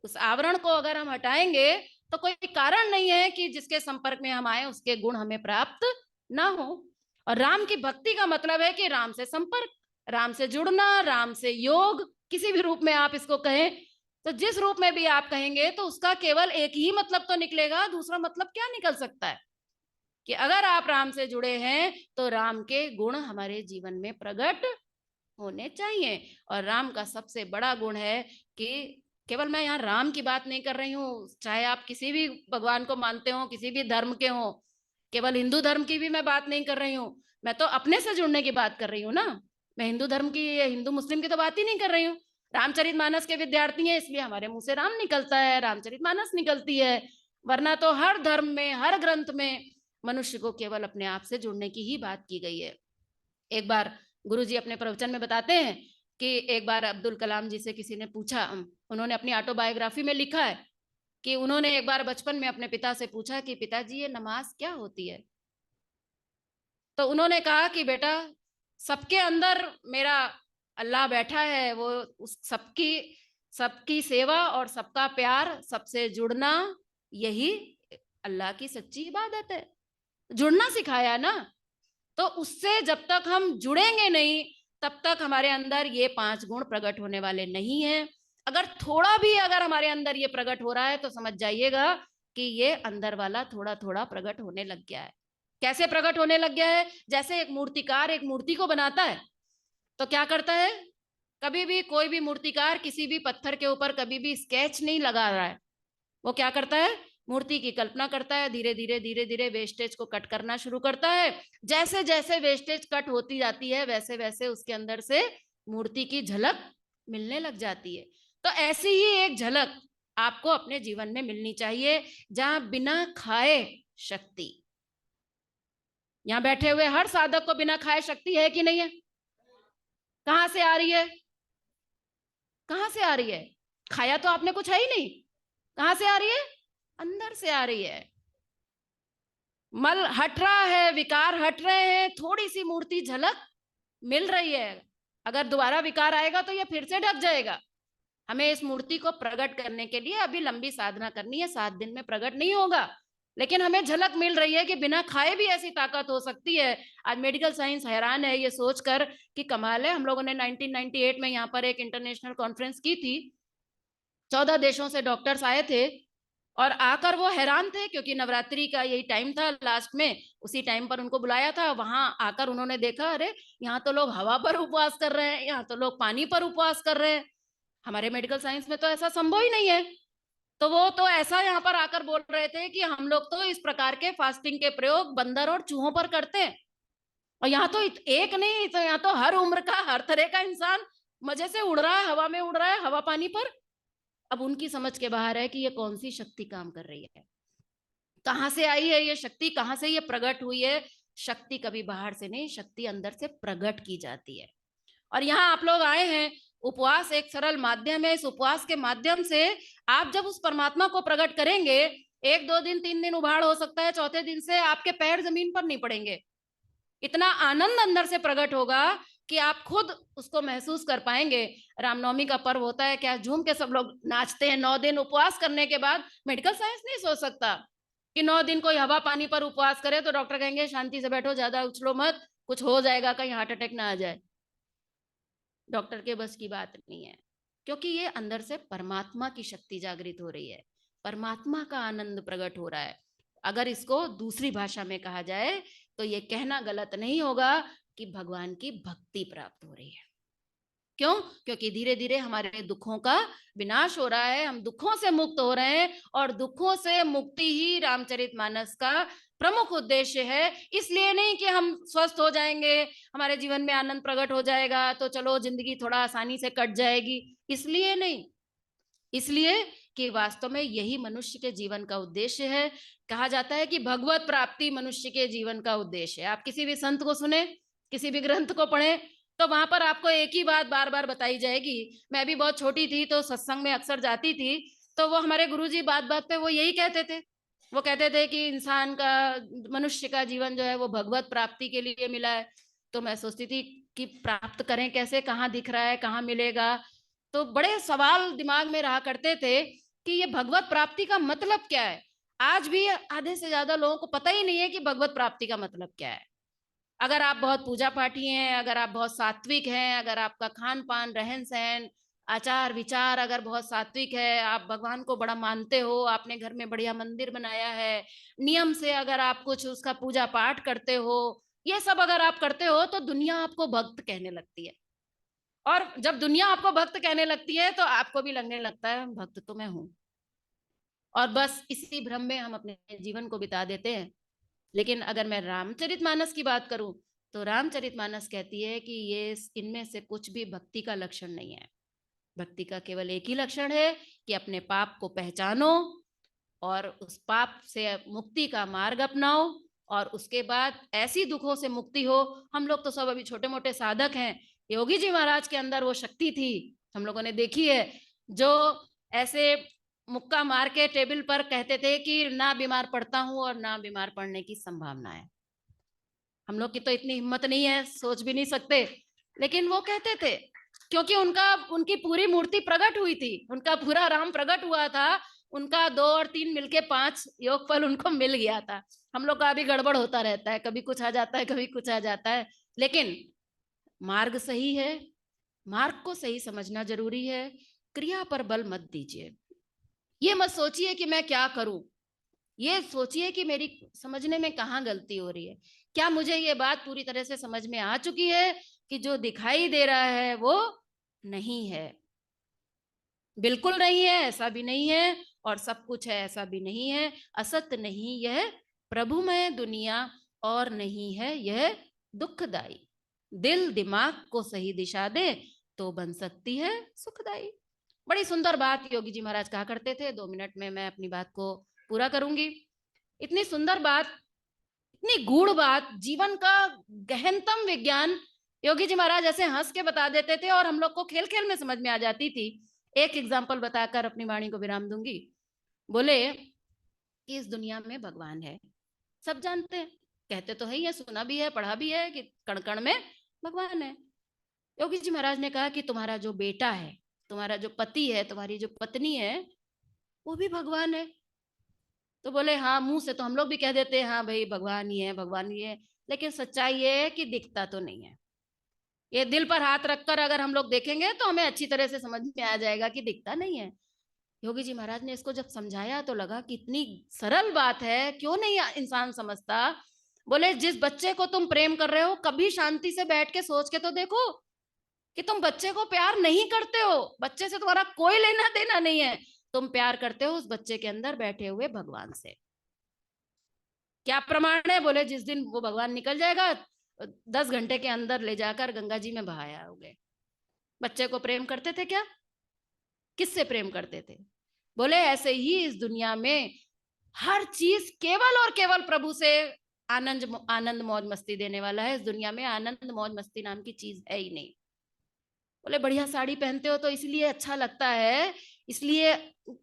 उस आवरण को अगर हम हटाएंगे तो कोई कारण नहीं है कि जिसके संपर्क में हम आए उसके गुण हमें प्राप्त ना हो। और राम की भक्ति का मतलब है कि राम से संपर्क, राम से जुड़ना, राम से योग, किसी भी रूप में आप इसको कहें, तो जिस रूप में भी आप कहेंगे तो उसका केवल एक ही मतलब तो निकलेगा। दूसरा मतलब क्या निकल सकता है कि अगर आप राम से जुड़े हैं तो राम के गुण हमारे जीवन में प्रकट होने चाहिए। और राम का सबसे बड़ा गुण है कि केवल मैं यहाँ राम की बात नहीं कर रही हूँ, चाहे आप किसी भी भगवान को मानते हो, किसी भी धर्म के हो, केवल हिंदू धर्म की भी मैं बात नहीं कर रही हूँ, मैं तो अपने से जुड़ने की बात कर रही हूँ ना। मैं हिंदू धर्म की या हिंदू मुस्लिम की तो बात ही नहीं कर रही हूँ। रामचरितमानस के विद्यार्थी हैं इसलिए हमारे मुंह से राम निकलता है, रामचरितमानस निकलती है, वरना तो हर धर्म में, हर ग्रंथ में मनुष्य को केवल अपने आप से जुड़ने की ही बात की गई है। एक बार गुरु जी अपने प्रवचन में बताते हैं कि एक बार अब्दुल कलाम जी से किसी ने पूछा, उन्होंने अपनी ऑटोबायोग्राफी में लिखा है कि उन्होंने एक बार बचपन में अपने पिता से पूछा कि पिताजी ये नमाज क्या होती है? तो उन्होंने कहा कि बेटा सबके अंदर मेरा अल्लाह बैठा है, वो उस सबकी सबकी सेवा और सबका प्यार, सबसे जुड़ना, यही अल्लाह की सच्ची इबादत है। जुड़ना सिखाया ना। तो उससे जब तक हम जुड़ेंगे नहीं तब तक हमारे अंदर ये 5 गुण प्रकट होने वाले नहीं है। अगर थोड़ा भी अगर हमारे अंदर ये प्रकट हो रहा है तो समझ जाइएगा कि ये अंदर वाला थोड़ा थोड़ा प्रकट होने लग गया है। कैसे प्रकट होने लग गया है? जैसे एक मूर्तिकार एक मूर्ति को बनाता है तो क्या करता है? कभी भी कोई भी मूर्तिकार किसी भी पत्थर के ऊपर कभी भी स्केच नहीं लगा रहा है। वो क्या करता है? मूर्ति की कल्पना करता है, धीरे धीरे वेस्टेज को कट करना शुरू करता है। जैसे जैसे वेस्टेज कट होती जाती है वैसे वैसे उसके अंदर से मूर्ति की झलक मिलने लग जाती है। तो ऐसी ही एक झलक आपको अपने जीवन में मिलनी चाहिए, जहां बिना खाए शक्ति। यहां बैठे हुए हर साधक को बिना खाए शक्ति है कि नहीं है? कहां से आ रही है? कहां से आ रही है? खाया तो आपने कुछ है ही नहीं। कहां से आ रही है? अंदर से आ रही है। मल हट रहा है, विकार हट रहे हैं, थोड़ी सी मूर्ति झलक मिल रही है। अगर दोबारा विकार आएगा तो ये फिर से ढक जाएगा। हमें इस मूर्ति को प्रकट करने के लिए अभी लंबी साधना करनी है, 7 दिन में प्रकट नहीं होगा, लेकिन हमें झलक मिल रही है कि बिना खाए भी ऐसी ताकत हो सकती है। आज मेडिकल साइंस हैरान है ये सोचकर कि कमाल है। हम लोगों ने 1998 में यहाँ पर एक इंटरनेशनल कॉन्फ्रेंस की थी, 14 देशों से डॉक्टर्स आए थे, और आकर वो हैरान थे क्योंकि नवरात्रि का यही टाइम था, लास्ट में उसी टाइम पर उनको बुलाया था। वहां आकर उन्होंने देखा अरे यहाँ तो लोग हवा पर उपवास कर रहे हैं, यहाँ तो लोग पानी पर उपवास कर रहे हैं। हमारे मेडिकल साइंस में तो ऐसा संभव ही नहीं है। तो वो तो ऐसा यहाँ पर आकर बोल रहे थे कि हम लोग तो इस प्रकार के फास्टिंग के प्रयोग बंदर और चूहों पर करते हैं, और यहाँ तो एक नहीं, तो यहाँ तो हर उम्र का हर तरह का इंसान मजे से उड़ रहा है, हवा में उड़ रहा है, हवा पानी पर। अब उनकी समझ के बाहर है कि ये कौन सी शक्ति काम कर रही है, कहाँ से आई है ये शक्ति, कहाँ से ये प्रकट हुई है। शक्ति कभी बाहर से नहीं, शक्ति अंदर से प्रकट की जाती है। और यहाँ आप लोग आए हैं, उपवास एक सरल माध्यम है, इस उपवास के माध्यम से आप जब उस परमात्मा को प्रकट करेंगे, 1 2 दिन 3 दिन उभाड़ हो सकता है, चौथे दिन से आपके पैर जमीन पर नहीं पड़ेंगे। इतना आनंद अंदर से प्रकट होगा कि आप खुद उसको महसूस कर पाएंगे। रामनवमी का पर्व होता है, क्या झूम के सब लोग नाचते हैं। 9 दिन उपवास करने के बाद मेडिकल साइंस नहीं सोच सकता कि 9 दिन कोई हवा पानी पर उपवास करे तो डॉक्टर कहेंगे शांति से बैठो, ज्यादा उछलो मत, कुछ हो जाएगा, कहीं हार्ट अटैक ना आ जाए। डॉक्टर के बस की बात नहीं है, क्योंकि ये अंदर से परमात्मा की शक्ति जागृत हो रही है, परमात्मा का आनंद प्रकट हो रहा है। अगर इसको दूसरी भाषा में कहा जाए तो ये कहना गलत नहीं होगा कि भगवान की भक्ति प्राप्त हो रही है। क्यों? क्योंकि धीरे धीरे हमारे दुखों का विनाश हो रहा है, हम दुखों से मुक्त हो रहे हैं, और दुखों से मुक्ति ही रामचरितमानस का प्रमुख उद्देश्य है। इसलिए नहीं कि हम स्वस्थ हो जाएंगे, हमारे जीवन में आनंद प्रकट हो जाएगा तो चलो जिंदगी थोड़ा आसानी से कट जाएगी, इसलिए नहीं। इसलिए कि वास्तव में यही मनुष्य के जीवन का उद्देश्य है। कहा जाता है कि भगवत प्राप्ति मनुष्य के जीवन का उद्देश्य है। आप किसी भी संत को सुने, किसी भी ग्रंथ को पढ़े, तो वहां पर आपको एक ही बात बार बार बताई जाएगी। मैं भी बहुत छोटी थी तो सत्संग में अक्सर जाती थी, तो वो हमारे गुरुजी बात बात पे वो यही कहते थे। वो कहते थे कि इंसान का, मनुष्य का जीवन जो है वो भगवत प्राप्ति के लिए मिला है। तो मैं सोचती थी कि प्राप्त करें कैसे, कहाँ दिख रहा है, कहाँ मिलेगा। तो बड़े सवाल दिमाग में रहा करते थे कि ये भगवत प्राप्ति का मतलब क्या है। आज भी आधे से ज्यादा लोगों को पता ही नहीं है कि भगवत प्राप्ति का मतलब क्या है। अगर आप बहुत पूजा पाठी हैं, अगर आप बहुत सात्विक हैं, अगर आपका खान पान रहन सहन आचार विचार अगर बहुत सात्विक है, आप भगवान को बड़ा मानते हो, आपने घर में बढ़िया मंदिर बनाया है, नियम से अगर आप कुछ उसका पूजा पाठ करते हो, ये सब अगर आप करते हो, तो दुनिया आपको भक्त कहने लगती है। और जब दुनिया आपको भक्त कहने लगती है तो आपको भी लगने लगता है भक्त तो मैं हूं। और बस इसी भ्रम में हम अपने जीवन को बिता देते हैं। लेकिन अगर मैं रामचरितमानस की बात करूं, तो रामचरितमानस कहती है कि ये इनमें से कुछ भी भक्ति का लक्षण नहीं है। भक्ति का केवल एक ही लक्षण है कि अपने पाप को पहचानो और उस पाप से मुक्ति का मार्ग अपनाओ, और उसके बाद ऐसी दुखों से मुक्ति हो। हम लोग तो सब अभी छोटे मोटे साधक हैं, योगी जी महाराज के अंदर वो शक्ति थी, हम लोगों ने देखी है, जो ऐसे मुक्का मार के टेबल पर कहते थे कि ना बीमार पड़ता हूं और ना बीमार पड़ने की संभावना है। हम लोग की तो इतनी हिम्मत नहीं है, सोच भी नहीं सकते, लेकिन वो कहते थे क्योंकि उनकी पूरी मूर्ति प्रकट हुई थी, उनका पूरा राम प्रकट हुआ था, उनका 2 और 3 मिलके 5 योग फल उनको मिल गया था। हम लोग का अभी गड़बड़ होता रहता है, कभी कुछ आ जाता है, कभी कुछ आ जाता है। लेकिन मार्ग सही है, मार्ग को सही समझना जरूरी है। क्रिया पर बल मत दीजिए। ये मत सोचिए कि मैं क्या करूं, ये सोचिए कि मेरी समझने में कहाँ गलती हो रही है। क्या मुझे ये बात पूरी तरह से समझ में आ चुकी है कि जो दिखाई दे रहा है वो नहीं है, बिल्कुल नहीं है, ऐसा भी नहीं है, और सब कुछ है ऐसा भी नहीं है। असत नहीं यह प्रभुमय दुनिया, और नहीं है यह दुखदाई। दिल दिमाग को सही दिशा दे तो बन सकती है सुखदाई। बड़ी सुंदर बात योगी जी महाराज कहा करते थे। 2 मिनट में मैं अपनी बात को पूरा करूंगी। इतनी सुंदर बात, इतनी गूढ़ बात, जीवन का गहनतम विज्ञान योगी जी महाराज ऐसे हंस के बता देते थे और हम लोग को खेल खेल में समझ में आ जाती थी। एक एग्जाम्पल बताकर अपनी वाणी को विराम दूंगी। बोले कि इस दुनिया में भगवान है, सब जानते हैं, कहते तो है, ये सुना भी है, पढ़ा भी है कि कण कण में भगवान है। योगी जी महाराज ने कहा कि तुम्हारा जो बेटा है, तुम्हारा जो पति है, तुम्हारी जो पत्नी है, वो भी भगवान है। तो बोले हाँ, मुंह से तो हम लोग भी कह देते हैं हाँ भाई भगवान ही है, भगवान ही है, लेकिन सच्चाई ये है कि दिखता तो नहीं है। ये दिल पर हाथ रखकर अगर हम लोग देखेंगे तो हमें अच्छी तरह से समझ में आ जाएगा कि दिखता नहीं है। योगी जी महाराज ने इसको जब समझाया तो लगा कि इतनी सरल बात है, क्यों नहीं इंसान समझता। बोले जिस बच्चे को तुम प्रेम कर रहे हो, कभी शांति से बैठ के सोच के तो देखो कि तुम बच्चे को प्यार नहीं करते हो, बच्चे से तुम्हारा कोई लेना देना नहीं है, तुम प्यार करते हो उस बच्चे के अंदर बैठे हुए भगवान से। क्या प्रमाण है? बोले जिस दिन वो भगवान निकल जाएगा 10 घंटे के अंदर ले जाकर गंगा जी में बहाया होगे। बच्चे को प्रेम करते थे क्या? किससे प्रेम करते थे? बोले ऐसे ही इस दुनिया में हर चीज केवल और केवल प्रभु से आनंद आनंद मौज मस्ती देने वाला है। इस दुनिया में आनंद मौज मस्ती नाम की चीज है ही नहीं। बोले बढ़िया साड़ी पहनते हो तो इसलिए अच्छा लगता है, इसलिए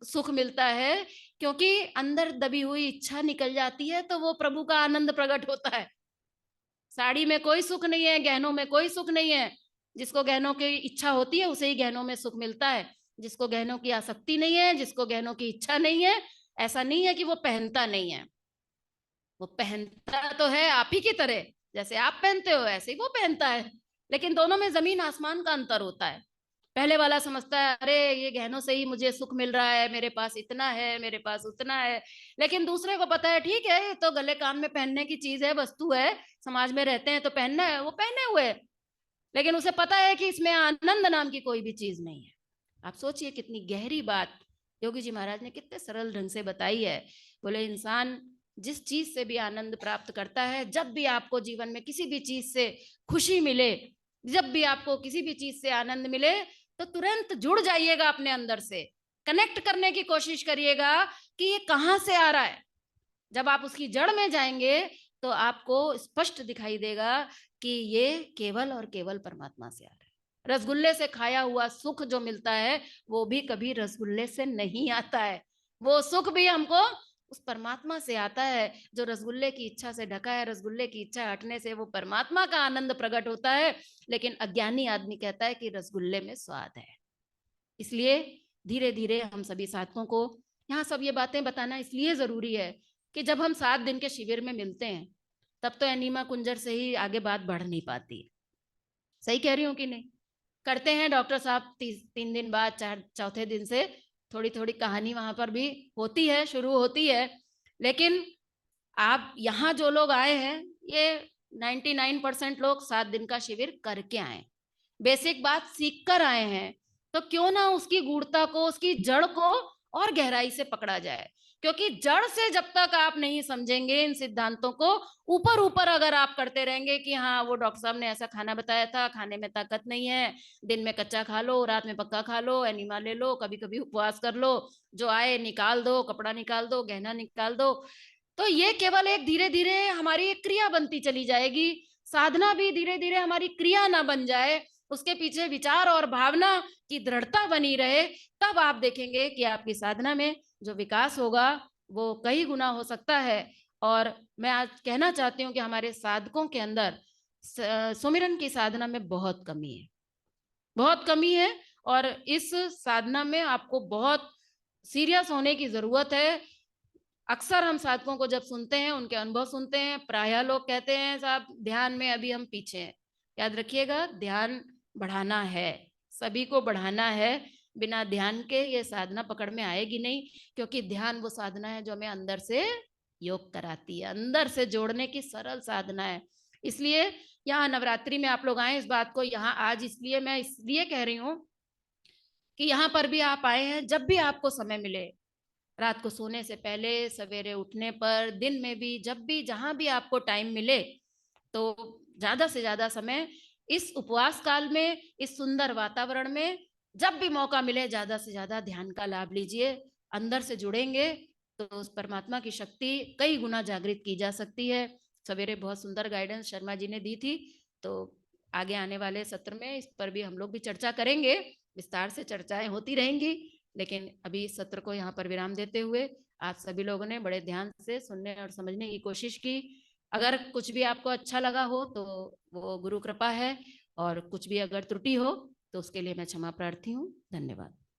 सुख मिलता है, क्योंकि अंदर दबी हुई इच्छा निकल जाती है तो वो प्रभु का आनंद प्रकट होता है। साड़ी में कोई सुख नहीं है, गहनों में कोई सुख नहीं है। जिसको गहनों की इच्छा होती है उसे ही गहनों में सुख मिलता है। जिसको गहनों की आसक्ति नहीं है, जिसको गहनों की इच्छा नहीं है, ऐसा नहीं है कि वो पहनता नहीं है। वो पहनता तो है आप ही की तरह, जैसे आप पहनते हो ऐसे ही वो पहनता है। लेकिन दोनों में जमीन आसमान का अंतर होता है। पहले वाला समझता है अरे ये गहनों से ही मुझे सुख मिल रहा है, मेरे पास इतना है, मेरे पास उतना है। लेकिन दूसरे को पता है ठीक है ये तो गले कान में पहनने की चीज है, वस्तु है, समाज में रहते हैं तो पहनना है, वो पहने हुए है। लेकिन उसे पता है कि इसमें आनंद नाम की कोई भी चीज नहीं है। आप सोचिए कितनी गहरी बात योगी जी महाराज ने कितने सरल ढंग से बताई है। बोले इंसान जिस चीज से भी आनंद प्राप्त करता है, जब भी आपको जीवन में किसी भी चीज से खुशी मिले, जब भी आपको किसी भी चीज से आनंद मिले, तो तुरंत जुड़ जाइएगा अपने अंदर से, कनेक्ट करने की कोशिश करिएगा कि ये कहाँ से आ रहा है। जब आप उसकी जड़ में जाएंगे तो आपको स्पष्ट दिखाई देगा कि ये केवल और केवल परमात्मा से आ रहा है। रसगुल्ले से खाया हुआ सुख जो मिलता है वो भी कभी रसगुल्ले से नहीं आता है। वो सुख भी हमको उस परमात्मा से आता है जो रसगुल्ले की इच्छा से ढका है। रसगुल्ले की इच्छा हटने से वो परमात्मा का आनंद प्रकट होता है। लेकिन अज्ञानी आदमी कहता है कि रसगुल्ले में स्वाद है। इसलिए धीरे धीरे हम सभी साधकों को यहाँ सब ये बातें बताना इसलिए जरूरी है कि जब हम 7 दिन के शिविर में मिलते हैं तब तो एनीमा कुंजर से ही आगे बात बढ़ नहीं पाती। सही कह रही हूँ कि नहीं? करते हैं डॉक्टर साहब 3 दिन बाद, चार चौथे दिन से थोड़ी थोड़ी कहानी वहां पर भी होती है, शुरू होती है। लेकिन आप यहाँ जो लोग आए हैं ये 99% लोग 7 दिन का शिविर करके आए, बेसिक बात सीख कर आए हैं। तो क्यों ना उसकी गूढ़ता को, उसकी जड़ को और गहराई से पकड़ा जाए। क्योंकि जड़ से जब तक आप नहीं समझेंगे इन सिद्धांतों को, ऊपर ऊपर अगर आप करते रहेंगे कि हाँ वो डॉक्टर साहब ने ऐसा खाना बताया था, खाने में ताकत नहीं है, दिन में कच्चा खा लो, रात में पक्का खा लो, एनिमा ले लो, कभी कभी उपवास कर लो, जो आए निकाल दो, कपड़ा निकाल दो, गहना निकाल दो, तो ये केवल एक धीरे धीरे हमारी एक क्रिया बनती चली जाएगी। साधना भी धीरे धीरे हमारी क्रिया ना बन जाए, उसके पीछे विचार और भावना की दृढ़ता बनी रहे, तब आप देखेंगे कि आपकी साधना में जो विकास होगा वो कई गुना हो सकता है। और मैं आज कहना चाहती हूँ कि हमारे साधकों के अंदर सुमिरन की साधना में बहुत कमी है, बहुत कमी है। और इस साधना में आपको बहुत सीरियस होने की जरूरत है। अक्सर हम साधकों को जब सुनते हैं, उनके अनुभव सुनते हैं, प्रायः लोग कहते हैं साहब ध्यान में अभी हम पीछे हैं। याद रखिएगा ध्यान बढ़ाना है, सभी को बढ़ाना है। बिना ध्यान के ये साधना पकड़ में आएगी नहीं, क्योंकि ध्यान वो साधना है जो हमें अंदर से योग कराती है, अंदर से जोड़ने की सरल साधना है। इसलिए यहाँ नवरात्रि में आप लोग आए, इस बात को यहाँ आज इसलिए मैं इसलिए कह रही हूँ कि यहाँ पर भी आप आए हैं, जब भी आपको समय मिले, रात को सोने से पहले, सवेरे उठने पर, दिन में भी, जब भी जहां भी आपको टाइम मिले, तो ज्यादा से ज्यादा समय इस उपवास काल में, इस सुंदर वातावरण में, जब भी मौका मिले ज्यादा से ज्यादा ध्यान का लाभ लीजिए। अंदर से जुड़ेंगे तो उस परमात्मा की शक्ति कई गुना जागृत की जा सकती है। सवेरे बहुत सुंदर गाइडेंस शर्मा जी ने दी थी, तो आगे आने वाले सत्र में इस पर भी हम लोग भी चर्चा करेंगे, विस्तार से चर्चाएं होती रहेंगी। लेकिन अभी इस सत्र को यहाँ पर विराम देते हुए आप सभी लोगों ने बड़े ध्यान से सुनने और समझने की कोशिश की। अगर कुछ भी आपको अच्छा लगा हो तो वो गुरु कृपा है, और कुछ भी अगर त्रुटि हो तो उसके लिए मैं क्षमा प्रार्थी हूँ। धन्यवाद।